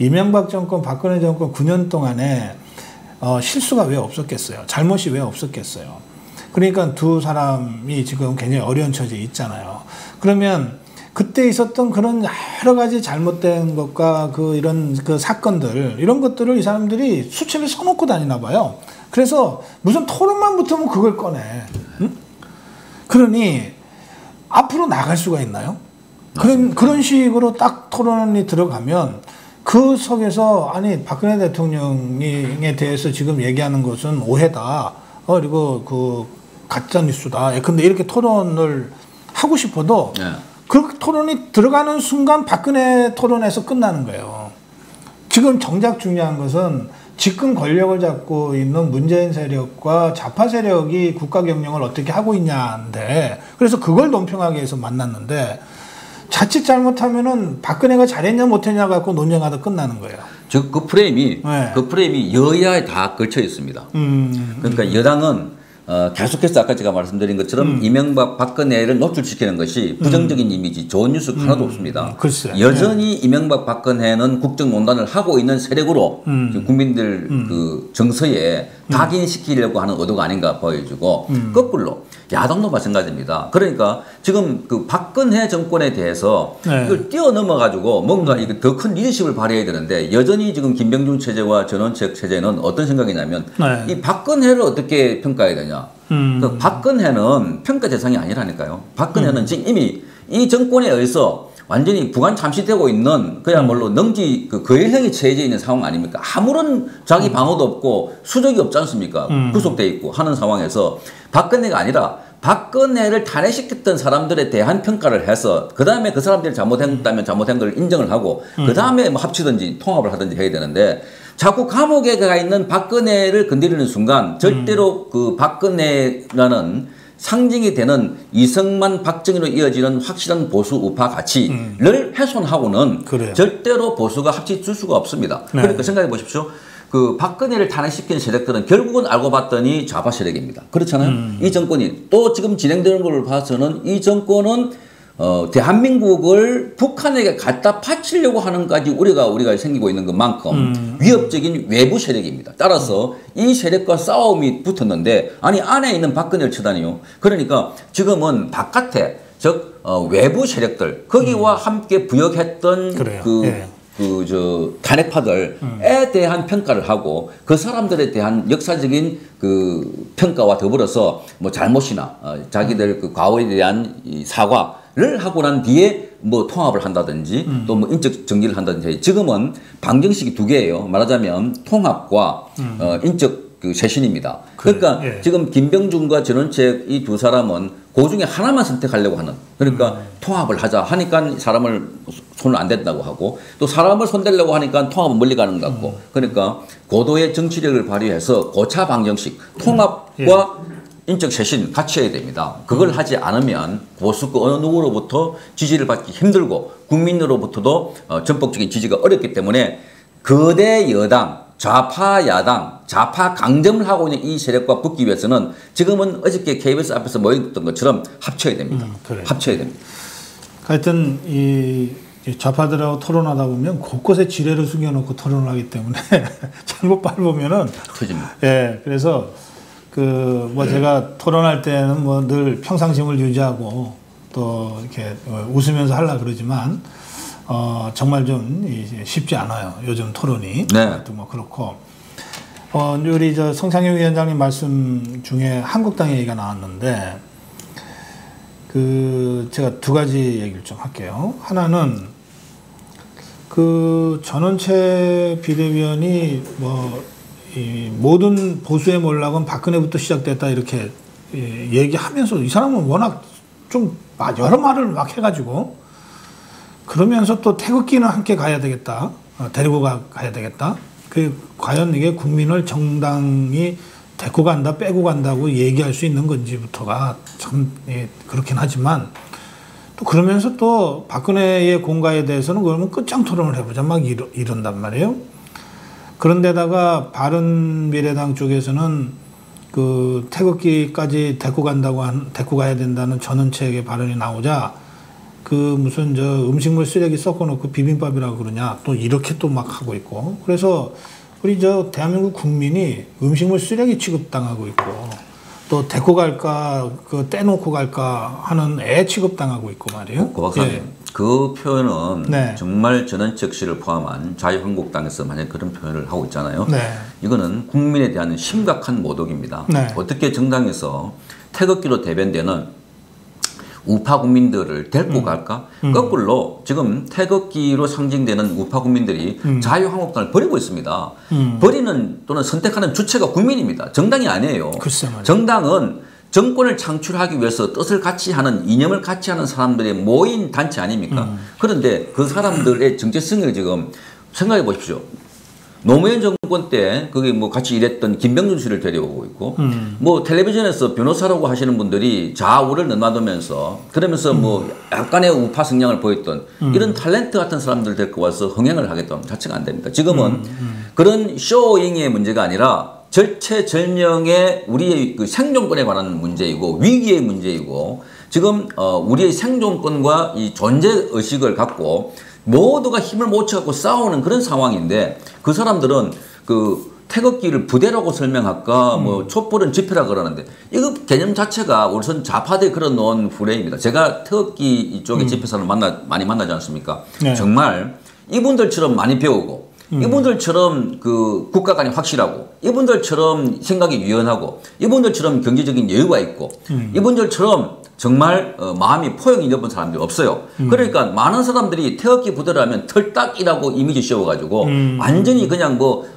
이명박 정권, 박근혜 정권 9년 동안에 실수가 왜 없었겠어요? 잘못이 왜 없었겠어요? 그러니까 두 사람이 지금 굉장히 어려운 처지에 있잖아요. 그러면 그때 있었던 그런 여러 가지 잘못된 것과 이런 사건들, 이런 것들을 이 사람들이 수첩에 써놓고 다니나 봐요. 그래서 무슨 토론만 붙으면 그걸 꺼내. 응? 그러니 앞으로 나갈 수가 있나요? 그런 식으로 딱 토론이 들어가면 그 속에서 아니 박근혜 대통령에 대해서 지금 얘기하는 것은 오해다. 그리고 가짜 뉴스다. 근데 이렇게 토론을 하고 싶어도 그 토론이 들어가는 순간 박근혜 토론에서 끝나는 거예요. 지금 정작 중요한 것은 집권 권력을 잡고 있는 문재인 세력과 좌파 세력이 국가 경영을 어떻게 하고 있냐인데, 그래서 그걸 논평하기 위해서 만났는데 자칫 잘못하면은 박근혜가 잘했냐 못했냐 갖고 논쟁하다 끝나는 거예요. 즉 그 프레임이 여야에 다 걸쳐 있습니다. 그러니까 여당은 계속해서 아까 제가 말씀드린 것처럼 이명박 박근혜를 노출시키는 것이 부정적인 이미지, 좋은 뉴스 하나도 없습니다. 글쎄. 여전히 이명박 박근혜는 국정농단을 하고 있는 세력으로 국민들 그 정서에 각인시키려고 하는 의도가 아닌가 보여지고, 거꾸로 야당도 마찬가지입니다. 그러니까 지금 그 박근혜 정권에 대해서 이걸 뛰어넘어 가지고 뭔가 이게 더 큰 리더십을 발휘해야 되는데, 여전히 지금 김병준 체제와 전원책 체제는 어떤 생각이냐면 이 박근혜를 어떻게 평가해야 되냐. 그 박근혜는 평가 대상이 아니라니까요. 박근혜는 지금 이미 이 정권에 의해서 완전히 부관 잠식되고 있는 그야말로 능지 거열형이 처해져 있는 상황 아닙니까? 아무런 자기 방어도 없고 수적이 없지 않습니까? 구속돼 있고 하는 상황에서 박근혜가 아니라 박근혜를 탄핵시켰던 사람들에 대한 평가를 해서 그 다음에 그 사람들이 잘못했다면 잘못한 걸 인정을 하고 그 다음에 뭐 합치든지 통합을 하든지 해야 되는데, 자꾸 감옥에 가 있는 박근혜를 건드리는 순간 절대로 그 박근혜라는 상징이 되는 이승만 박정희로 이어지는 확실한 보수 우파 가치를 훼손하고는 절대로 보수가 합치줄 수가 없습니다. 그러니까 생각해 보십시오. 그 박근혜를 탄핵시킨 세력들은 결국은 알고 봤더니 좌파 세력입니다. 그렇잖아요. 이 정권이 또 지금 진행되는 걸 봐서는 이 정권은 대한민국을 북한에게 갖다 바치려고 하는 까지 우리가 생기고 있는 것만큼 위협적인 외부 세력입니다. 따라서 이 세력과 싸움이 붙었는데, 아니 안에 있는 박근혜를 쳐다니요. 그러니까 지금은 바깥에 즉 외부 세력들 거기와 함께 부역했던 탄핵파들에 대한 평가를 하고 그 사람들에 대한 역사적인 그 평가와 더불어서 뭐 잘못이나 자기들 그 과거에 대한 이 사과를 하고 난 뒤에 뭐 통합을 한다든지 또 뭐 인적 정리를 한다든지. 지금은 방정식이 두 개예요. 말하자면 통합과 인적 그 쇄신입니다. 그러니까 지금 김병준과 전원책 이 두 사람은 그 중에 하나만 선택하려고 하는, 그러니까 통합을 하자 하니까 사람을 손을 안 댄다고 하고, 또 사람을 손대려고 하니까 통합은 멀리 가는 것 같고, 그러니까 고도의 정치력을 발휘해서 고차 방정식 통합과 인적 쇄신 같이 해야 됩니다. 그걸 하지 않으면 보수 그 어느 누구로부터 지지를 받기 힘들고 국민으로부터도 전폭적인 지지가 어렵기 때문에 거대 여당, 좌파 야당, 좌파 강점을 하고 있는 이 세력과 붙기 위해서는 지금은 어저께 KBS 앞에서 모였던 것처럼 합쳐야 됩니다. 합쳐야 됩니다. 하여튼 이 좌파들하고 토론하다 보면 곳곳에 지뢰를 숨겨놓고 토론을 하기 때문에 잘못 밟으면은 터집니다. 그래서 뭐 제가 토론할 때는 뭐 늘 평상심을 유지하고 또 이렇게 웃으면서 하려 그러지만 정말 좀 쉽지 않아요. 요즘 토론이. 뭐 그렇고. 우리 성창용 위원장님 말씀 중에 한국당 얘기가 나왔는데, 제가 두 가지 얘기를 좀 할게요. 하나는 전원채 비대위원이 이 모든 보수의 몰락은 박근혜부터 시작됐다 이렇게 얘기하면서, 이 사람은 워낙 좀 여러 말을 막 해가지고, 그러면서 또 태극기는 함께 가야 되겠다. 데리고 가야 되겠다. 과연 이게 국민을 정당이 데리고 간다, 빼고 간다고 얘기할 수 있는 건지부터가 참 그렇긴 하지만, 또 그러면서 또 박근혜의 공가에 대해서는 그러면 끝장 토론을 해보자 막 이런단 말이에요. 그런데다가 바른미래당 쪽에서는 태극기까지 데리고 가야 된다는 전원책의 발언이 나오자 그 무슨 저 음식물 쓰레기 섞어놓고 비빔밥이라고 그러냐 또 이렇게 또 막 하고 있고 그래서 우리 저 대한민국 국민이 음식물 쓰레기 취급당하고 있고 또 데리고 갈까 그 떼놓고 갈까 하는 애 취급당하고 있고 말이에요. 고 박사님 예. 그 표현은 네. 정말 전원책 씨를 포함한 자유한국당에서 만약 그런 표현을 하고 있잖아요. 네. 이거는 국민에 대한 심각한 모독입니다. 네. 어떻게 정당에서 태극기로 대변되는 우파 국민들을 데리고 갈까? 거꾸로 지금 태극기로 상징되는 우파 국민들이 자유한국당을 버리고 있습니다. 버리는 또는 선택하는 주체가 국민입니다. 정당이 아니에요. 정당은 정권을 창출하기 위해서 뜻을 같이 하는 이념을 같이 하는 사람들의 모인 단체 아닙니까? 그런데 그 사람들의 정체성을 지금 생각해 보십시오. 노무현 정권 때 거기 뭐 같이 일했던 김병준 씨를 데려오고 있고 뭐 텔레비전에서 변호사라고 하시는 분들이 좌우를 넘나들면서 그러면서 뭐 약간의 우파 성향을 보였던 이런 탤런트 같은 사람들 데리고 와서 흥행을 하겠다는 자체가 안 됩니다. 지금은 그런 쇼잉의 문제가 아니라 절체절명의 우리의 그 생존권에 관한 문제이고 위기의 문제이고 지금 우리의 생존권과 이 존재의식을 갖고 모두가 힘을 못 쳐갖고 싸우는 그런 상황인데 그 사람들은 그 태극기를 부대라고 설명할까 뭐 촛불은 집회라 그러는데 이거 개념 자체가 우선 좌파들이 그런 놓은 프레임입니다. 제가 태극기 이쪽의 집회사를 많이 만나지 않습니까? 네. 정말 이분들처럼 많이 배우고 이분들처럼 그 국가관이 확실하고 이분들처럼 생각이 유연하고 이분들처럼 경제적인 여유가 있고 이분들처럼 정말 마음이 포용이 넓은 사람들이 없어요. 그러니까 많은 사람들이 태극기 부대를 하면 털딱이라고 이미지 씌워가지고 완전히 그냥 뭐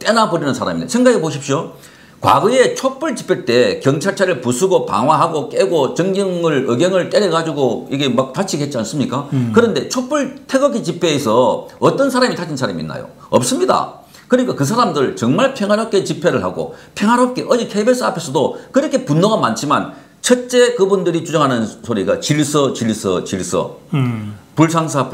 떼놔버리는 사람입니다. 생각해 보십시오. 과거에 촛불 집회 때 경찰차를 부수고 방화하고 깨고 의경을 때려가지고 이게 막 다치게 했지 않습니까? 그런데 촛불 태극기 집회에서 어떤 사람이 다친 사람이 있나요? 없습니다. 그러니까 그 사람들 정말 평화롭게 집회를 하고 평화롭게 어제 KBS 앞에서도 그렇게 분노가 많지만 첫째 그분들이 주장하는 소리가 질서. 불상사.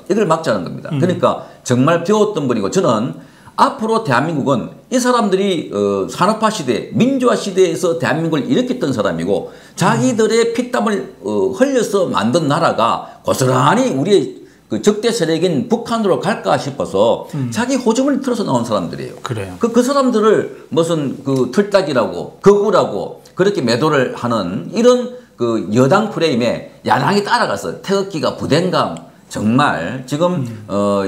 이걸 막자는 겁니다. 그러니까 정말 배웠던 분이고 저는 앞으로 대한민국은 이 사람들이 산업화 시대, 민주화 시대에서 대한민국을 일으켰던 사람이고 자기들의 피땀을 흘려서 만든 나라가 고스란히 우리의 그 적대 세력인 북한으로 갈까 싶어서 자기 호주머니 틀어서 나온 사람들이에요. 그래요. 그 사람들을 무슨 그 틀딱이라고 거구라고 그렇게 매도를 하는 이런 그 여당 프레임에 야당이 따라가서 태극기가 부대인가 정말 지금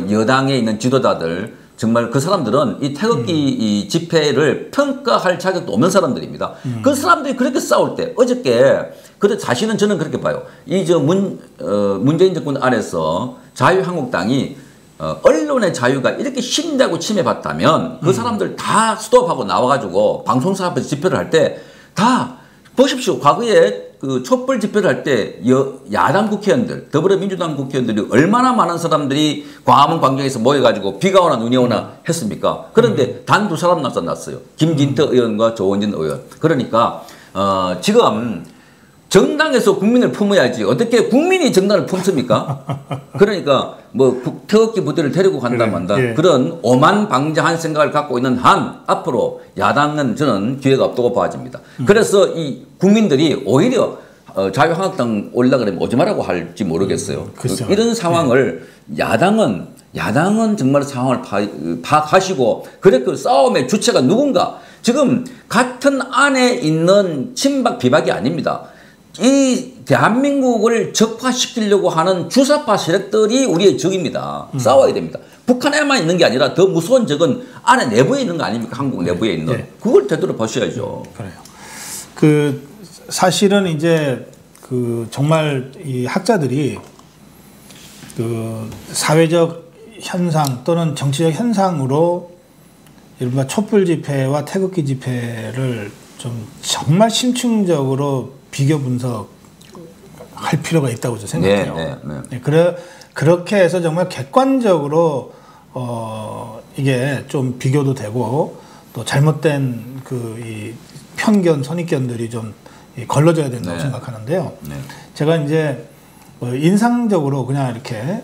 여당에 있는 지도자들 정말 그 사람들은 이 태극기 이 집회를 평가할 자격도 없는 사람들입니다. 그 사람들이 그렇게 싸울 때 어저께 그래 사실은 저는 그렇게 봐요. 이 저 문재인 정권 안에서 자유한국당이 언론의 자유가 이렇게 심하고 침해받다면 그 사람들 다 스톱하고 나와가지고 방송사 앞에서 집회를 할 때 다 보십시오. 과거에 그 촛불 집회를 할 때 야당 국회의원들, 더불어민주당 국회의원들이 얼마나 많은 사람들이 광화문 광장에서 모여가지고 비가 오나 눈이 오나 했습니까? 그런데 단 두 사람 나타났어요. 김진태 의원과 조원진 의원. 그러니까 지금 정당에서 국민을 품어야지 어떻게 국민이 정당을 품습니까? 그러니까 뭐 태극기 부대를 데리고 간다 만다 그런 오만방자한 생각을 갖고 있는 한 앞으로 야당은 저는 기회가 없다고 봐집니다. 그래서 이 국민들이 오히려 자유한국당 올라 그러면 오지 말라고 할지 모르겠어요. 이런 상황을 야당은 정말 상황을 파악하시고 그렇게 싸움의 주체가 누군가 지금 같은 안에 있는 친박 비박이 아닙니다. 이 대한민국을 적화시키려고 하는 주사파 세력들이 우리의 적입니다. 싸워야 됩니다. 북한에만 있는 게 아니라 더 무서운 적은 안에 내부에 있는 거 아닙니까? 한국 내부에 있는. 그걸 되돌아보셔야죠. 그래요. 그 사실은 이제 그 정말 이 학자들이 그 사회적 현상 또는 정치적 현상으로 이른바 촛불 집회와 태극기 집회를 좀 정말 심층적으로 비교 분석할 필요가 있다고 저는 생각해요. 그렇게 해서 정말 객관적으로 이게 좀 비교도 되고 또 잘못된 그 이 편견, 선입견들이 좀 걸러져야 된다고 생각하는데요. 제가 이제 인상적으로 그냥 이렇게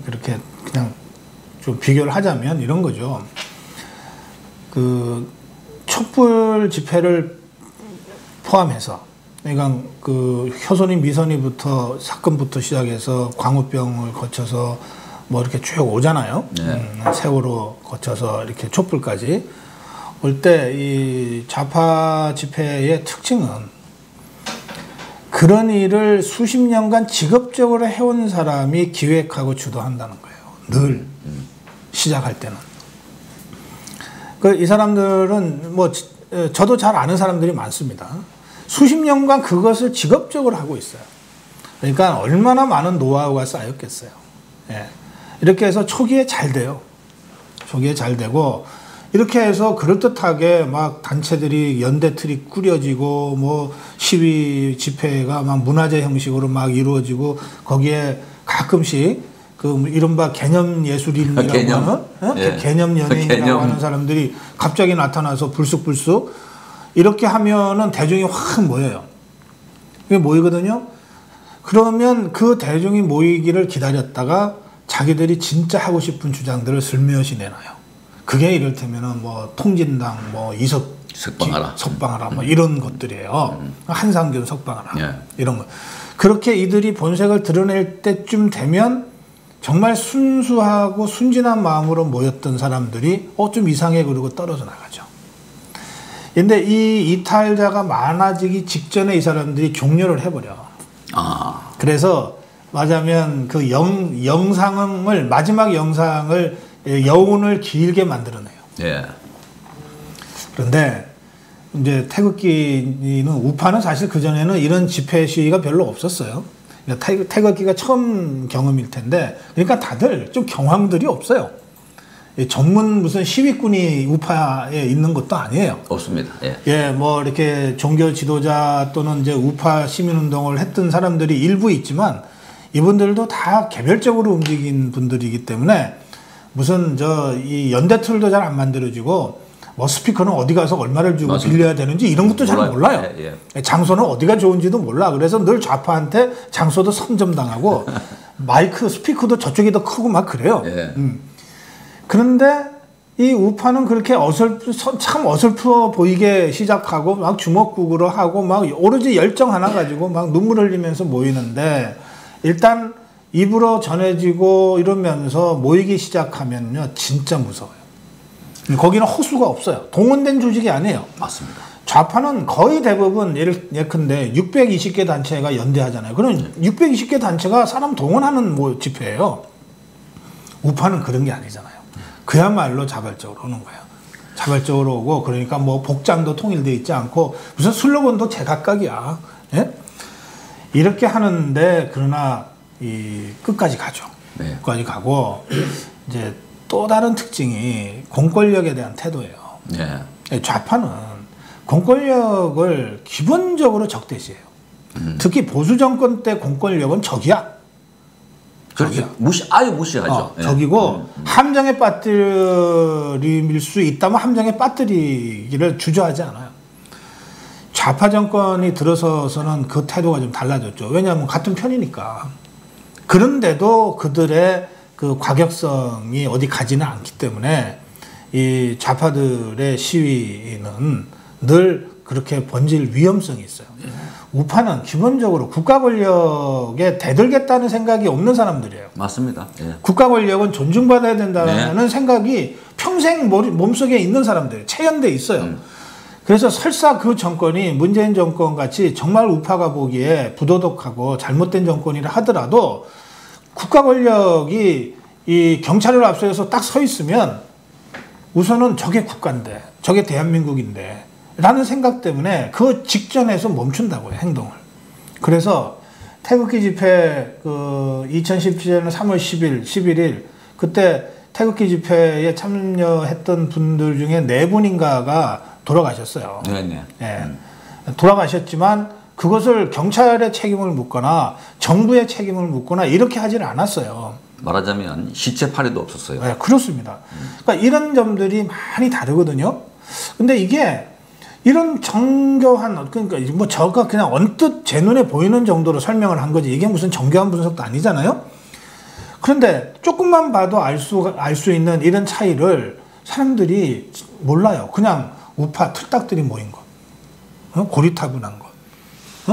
그렇게 그냥 좀 비교를 하자면 이런 거죠. 그 촛불 집회를 포함해서 그러니까 그 효선이 미선이부터 사건부터 시작해서 광우병을 거쳐서 뭐 이렇게 쭉 오잖아요. 세월호 거쳐서 이렇게 촛불까지 올 때 이 좌파 집회의 특징은 그런 일을 수십 년간 직업적으로 해온 사람이 기획하고 주도한다는 거예요. 늘 시작할 때는. 이 사람들은 뭐 저도 잘 아는 사람들이 많습니다. 수십 년간 그것을 직업적으로 하고 있어요. 그러니까 얼마나 많은 노하우가 쌓였겠어요. 예. 이렇게 해서 초기에 잘 돼요. 초기에 잘 되고 이렇게 해서 그럴듯하게 막 단체들이 연대틀이 꾸려지고 뭐 시위 집회가 막 문화제 형식으로 막 이루어지고 거기에 가끔씩 그 이른바 개념 예술인이라고 하는 예. 개념 연예인이라고 하는 사람들이 갑자기 나타나서 불쑥불쑥 이렇게 하면은 대중이 확 모여요. 이게 모이거든요. 그러면 그 대중이 모이기를 기다렸다가 자기들이 진짜 하고 싶은 주장들을 슬며시 내놔요. 그게 이를테면은 뭐 통진당 뭐 이석 석방하라 뭐 이런 것들이에요. 한상균 석방하라 예. 이런 거. 그렇게 이들이 본색을 드러낼 때쯤 되면 정말 순수하고 순진한 마음으로 모였던 사람들이 좀 이상해 그러고 떨어져 나가죠. 근데 이 이탈자가 많아지기 직전에 이 사람들이 종료를 해버려. 그래서 말하자면 그 영상을 마지막 영상을 여운을 길게 만들어내요. 예. 그런데 이제 태극기는 우파는 사실 그 전에는 이런 집회 시위가 별로 없었어요. 그러니까 태극기가 처음 경험일 텐데, 그러니까 다들 좀 경황들이 없어요. 전문 무슨 시위꾼이 우파에 있는 것도 아니에요. 없습니다. 예. 예, 뭐 이렇게 종교 지도자 또는 이제 우파 시민운동을 했던 사람들이 일부 있지만 이분들도 다 개별적으로 움직인 분들이기 때문에 무슨 이 연대틀도 잘 안 만들어지고 뭐 스피커는 어디 가서 얼마를 주고 맞습니다. 빌려야 되는지 이런 것도 잘 몰라요. 예. 장소는 어디가 좋은지도 몰라. 그래서 늘 좌파한테 장소도 선점당하고 마이크 스피커도 저쪽이 더 크고 막 그래요. 예. 그런데 이 우파는 그렇게 참 어설프어 보이게 시작하고 막 주먹국으로 하고 막 오로지 열정 하나 가지고 막 눈물 흘리면서 모이는데 일단 입으로 전해지고 이러면서 모이기 시작하면요 진짜 무서워요. 거기는 호수가 없어요. 동원된 조직이 아니에요. 맞습니다. 좌파는 거의 대부분 예컨대 620개 단체가 연대하잖아요. 그럼 620개 단체가 사람 동원하는 뭐 집회예요. 우파는 그런 게 아니잖아요. 그야말로 자발적으로 오는 거예요. 자발적으로 오고 그러니까 뭐 복장도 통일되어 있지 않고 무슨 슬로건도 제각각이야. 예? 이렇게 하는데 그러나 끝까지 가죠. 네. 끝까지 가고 이제 또 다른 특징이 공권력에 대한 태도예요. 네. 좌파는 공권력을 기본적으로 적대시해요. 특히 보수 정권 때 공권력은 적이야. 그렇죠. 아예 무시하죠. 적이고 함정에 빠뜨릴 수 있다면 함정에 빠뜨리기를 주저하지 않아요. 좌파 정권이 들어서서는 그 태도가 좀 달라졌죠. 왜냐하면 같은 편이니까. 그런데도 그들의 그 과격성이 어디 가지는 않기 때문에 이 좌파들의 시위는 늘 그렇게 번질 위험성이 있어요. 우파는 기본적으로 국가 권력에 대들겠다는 생각이 없는 사람들이에요. 맞습니다. 예. 국가 권력은 존중받아야 된다는 생각이 평생 몸속에 있는 사람들, 체현돼 있어요. 그래서 설사 그 정권이 문재인 정권 같이 정말 우파가 보기에 부도덕하고 잘못된 정권이라 하더라도 국가 권력이 이 경찰을 앞서서 딱 서 있으면 우선은 저게 국가인데, 저게 대한민국인데 라는 생각 때문에 그 직전에서 멈춘다고요, 행동을. 그래서 태극기 집회 2017년 3월 11일 그때 태극기 집회에 참여했던 분들 중에 4분인가가 돌아가셨어요. 네. 예. 돌아가셨지만 그것을 경찰의 책임을 묻거나 정부의 책임을 묻거나 이렇게 하지는 않았어요. 말하자면 시체 파리도 없었어요. 네, 그렇습니다. 그러니까 이런 점들이 많이 다르거든요. 근데 이게 이런 정교한, 그러니까 뭐 저가 그냥 언뜻 제 눈에 보이는 정도로 설명을 한 거지 이게 무슨 정교한 분석도 아니잖아요. 그런데 조금만 봐도 알 수 있는 이런 차이를 사람들이 몰라요. 그냥 우파 틀딱들이 모인 것, 고리타분한 것.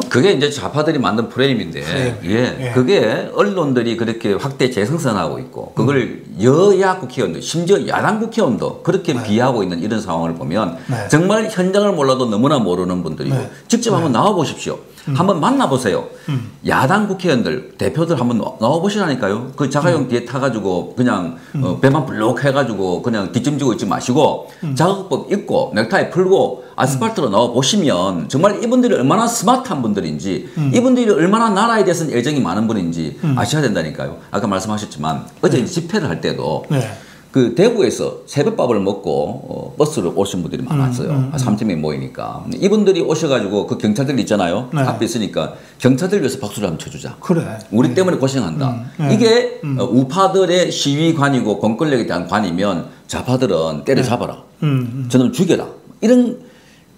그게 이제 좌파들이 만든 프레임인데, 예, 그게 언론들이 그렇게 확대 재생산하고 있고, 그걸 여야 국회의원들, 심지어 야당 국회의원도 그렇게 비하하고 있는 이런 상황을 보면 정말 현장을 몰라도 너무나 모르는 분들이고, 직접 한번 나와 보십시오. 한번 만나보세요. 야당 국회의원들, 대표들 한번 나와보시라니까요. 그 자가용 뒤에 타가지고 그냥 배만 불룩 해가지고 그냥 뒷짐지고 있지 마시고 자극법 입고 넥타이 풀고 아스팔트로 나와보시면 정말 이분들이 얼마나 스마트한 분들인지 이분들이 얼마나 나라에 대해서는 애정이 많은 분인지 아셔야 된다니까요. 아까 말씀하셨지만 어제 집회를 할 때도 그 대구에서 새벽밥을 먹고 버스로 오신 분들이 많았어요. 한 3,000명이 모이니까. 이분들이 오셔가지고 그 경찰들 있잖아요. 앞에 있으니까 경찰들 위해서 박수를 한번 쳐주자. 그래. 우리 때문에 고생한다. 이게 우파들의 시위관이고 공권력에 대한 관이면 좌파들은 때려잡아라. 저놈 죽여라. 이런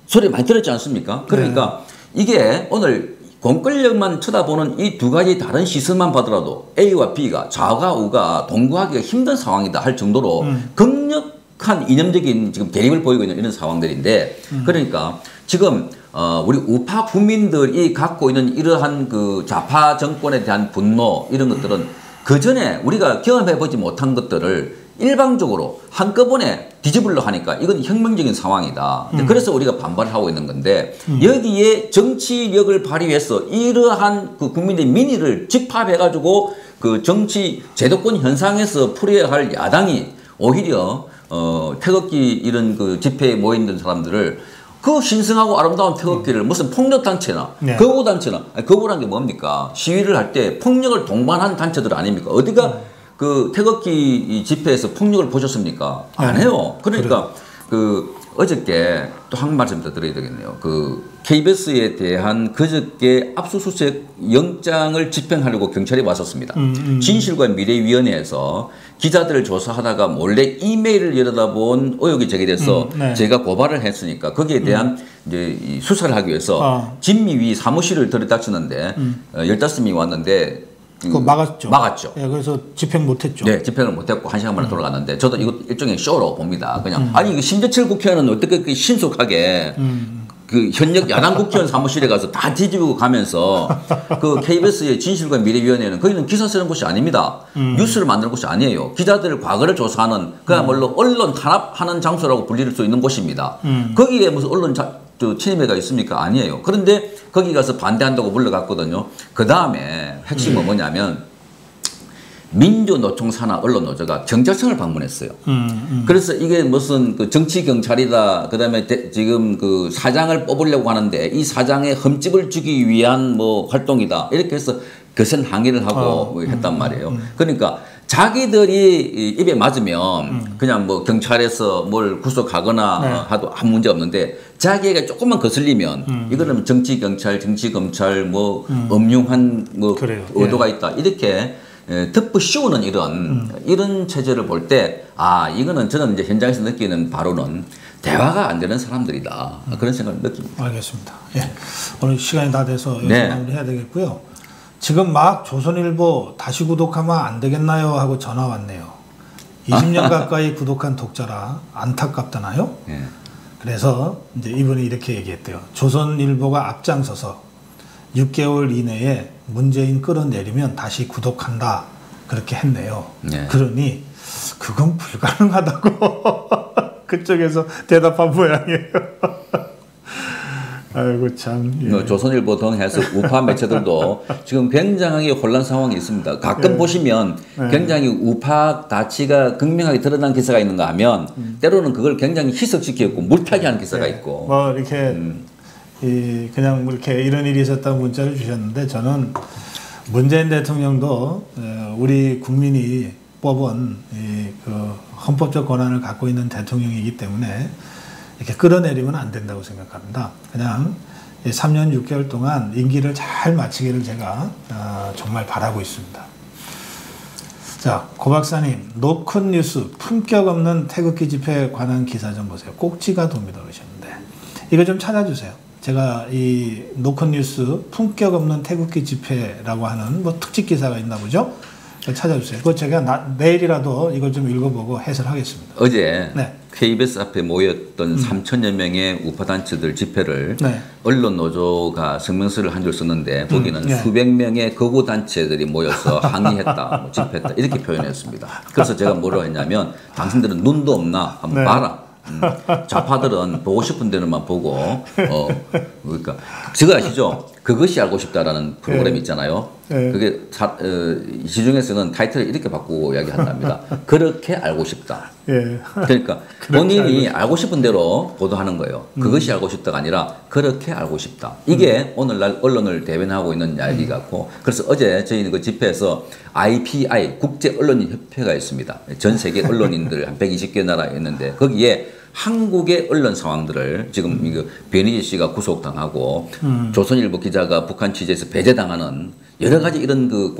소리 많이 들었지 않습니까? 그러니까 이게 오늘 공권력만 쳐다보는 이 두 가지 다른 시선만 봐더라도 A와 B가 좌가 우가 동거하기가 힘든 상황이다 할 정도로 강력한 이념적인 지금 대립을 보이고 있는 이런 상황들인데 그러니까 지금 우리 우파 국민들이 갖고 있는 이러한 그 좌파 정권에 대한 분노 이런 것들은 그 전에 우리가 경험해보지 못한 것들을 일방적으로 한꺼번에 뒤집으려 하니까 이건 혁명적인 상황이다. 그래서 우리가 반발을 하고 있는 건데 여기에 정치력을 발휘해서 이러한 그 국민의 민의를 집합해가지고 그 정치 제도권 현상에서 풀어야 할 야당이 오히려 태극기 이런 그 집회에 모여있는 사람들을 그 신성하고 아름다운 태극기를 무슨 폭력단체나 거부단체나 거부란 게 뭡니까? 시위를 할 때 폭력을 동반한 단체들 아닙니까? 어디가 그 태극기 집회에서 폭력을 보셨습니까? 안 해요. 그러니까 그 어저께 또 한 말씀 더 드려야 되겠네요. 그 KBS에 대한 그저께 압수수색 영장을 집행하려고 경찰이 왔었습니다. 진실과 미래위원회에서 기자들을 조사하다가 몰래 이메일을 열어다본 의혹이 제기돼서 제가 고발을 했으니까 거기에 대한 이제 수사를 하기 위해서 진미위 사무실을 들이닥치는데 15명이 왔는데 그거 막았죠. 막았죠. 예, 그래서 집행 못했죠. 네, 집행을 못했고 1시간 만에 돌아갔는데 저도 이거 일종의 쇼로 봅니다. 그냥 아니 그 심재철 국회의원은 어떻게 신속하게 그 현역 야당 국회의원 사무실에 가서 다 뒤집고 가면서 그 KBS의 진실과 미래위원회는 거기는 기사 쓰는 곳이 아닙니다. 뉴스를 만드는 곳이 아니에요. 기자들 과거를 조사하는 그야말로 언론 탄압하는 장소라고 불릴 수 있는 곳입니다. 거기에 무슨 언론 침해가 있습니까? 아니에요. 그런데 거기 가서 반대한다고 불러갔거든요. 그 다음에 핵심은 뭐냐면 민주노총 산하 언론노조가 경찰청을 방문했어요. 그래서 이게 무슨 그 정치경찰이다. 그 다음에 지금 그 사장을 뽑으려고 하는데 이 사장의 흠집을 주기 위한 뭐 활동이다. 이렇게 해서 거센 항의를 하고 했단 말이에요. 그러니까 자기들이 입에 맞으면 그냥 뭐 경찰에서 뭘 구속하거나 하도 아무 문제 없는데 자기가 조금만 거슬리면 이거는 정치경찰, 정치검찰 뭐 엄중한 뭐 의도가 있다. 이렇게 덮어 씌우는 이런 체제를 볼 때 아 이거는 저는 이제 현장에서 느끼는 바로는 대화가 안 되는 사람들이다. 그런 생각을 느낍니다. 알겠습니다. 예. 오늘 시간이 다 돼서 여기서 마무리해야 되겠고요. 지금 막 조선일보 다시 구독하면 안 되겠나요? 하고 전화 왔네요. 20년 가까이 구독한 독자라 안타깝다나요? 그래서 이제 이분이 이렇게 얘기했대요. 조선일보가 앞장서서 6개월 이내에 문재인 끌어내리면 다시 구독한다. 그렇게 했네요. 그러니 그건 불가능하다고 그쪽에서 대답한 모양이에요. 아이고 참. 예. 조선일보 등 해서 우파 매체들도 지금 굉장히 혼란 상황이 있습니다. 가끔 보시면 굉장히 우파 가치가 극명하게 드러난 기사가 있는가 하면 때로는 그걸 굉장히 희석시키고 물타기하는 기사가 있고. 뭐 이렇게 그냥 이렇게 이런 일이 있었다고 문자를 주셨는데 저는 문재인 대통령도 우리 국민이 뽑은 그 헌법적 권한을 갖고 있는 대통령이기 때문에 이렇게 끌어내리면 안 된다고 생각합니다. 그냥 3년 6개월 동안 임기를 잘 마치기를 제가 정말 바라고 있습니다. 자, 고 박사님, 노컷 뉴스 품격 없는 태극기 집회에 관한 기사 좀 보세요. 꼭지가 돕니다 그러셨는데 이거 좀 찾아주세요. 제가 이 노컷 뉴스 품격 없는 태극기 집회라고 하는 뭐 특집 기사가 있나 보죠? 찾아주세요. 그거 제가 내일이라도 이걸 좀 읽어보고 해설하겠습니다. 어제 KBS 앞에 모였던 3천여 명의 우파 단체들 집회를 네. 언론 노조가 성명서를 한 줄 썼는데 거기는 네. 수백 명의 거구 단체들이 모여서 항의했다, 뭐 집회했다 이렇게 표현했습니다. 그래서 제가 뭐라고 했냐면 당신들은 눈도 없나 한번 네. 봐라. 좌파들은 보고 싶은 데는만 보고 그러니까 그거 아시죠? 그것이 알고 싶다라는 프로그램이 있잖아요. 그게 시중에서는 타이틀을 이렇게 바꾸고 이야기한답니다. 그렇게 알고 싶다. 그러니까 본인이 알고 싶은 대로 보도하는 거예요. 그것이 알고 싶다가 아니라 그렇게 알고 싶다. 이게 오늘날 언론을 대변하고 있는 이야기 같고 그래서 어제 저희는 그 집회에서 IPI 국제언론인협회가 있습니다. 전 세계 언론인들 한 120개 나라에 있는데 거기에 한국의 언론 상황들을 지금 이거 변희재 씨가 구속당하고 조선일보 기자가 북한 취재에서 배제당하는 여러 가지 이런 그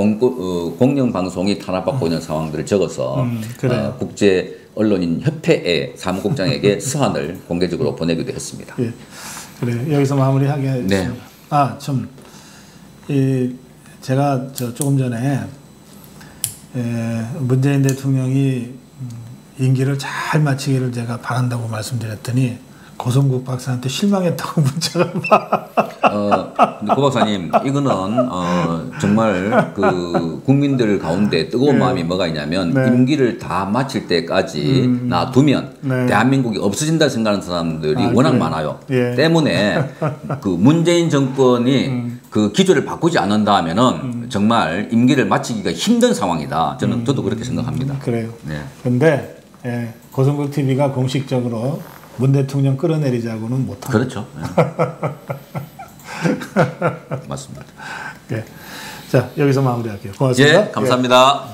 공영 방송이 탄압받고 있는 상황들을 적어서 국제 언론인 협회의 사무국장에게 서한을 공개적으로 보내기도 했습니다. 예, 그래 여기서 마무리하겠습니다. 네. 제가 조금 전에 문재인 대통령이 임기를 잘 마치기를 제가 바란다고 말씀드렸더니 고성국 박사한테 실망했다고 문자가 근데 고 박사님 이거는 정말 그 국민들 가운데 뜨거운 마음이 뭐가 있냐면 임기를 다 마칠 때까지 놔두면 대한민국이 없어진다 생각하는 사람들이 워낙 많아요. 때문에 그 문재인 정권이 그 기조를 바꾸지 않는다 하면은 정말 임기를 마치기가 힘든 상황이다. 저도 그렇게 생각합니다. 그래요. 근데 고성국 TV가 공식적으로 문 대통령 끌어내리자고는 못합니다. 그렇죠. 맞습니다. 자, 여기서 마무리할게요. 고맙습니다. 감사합니다.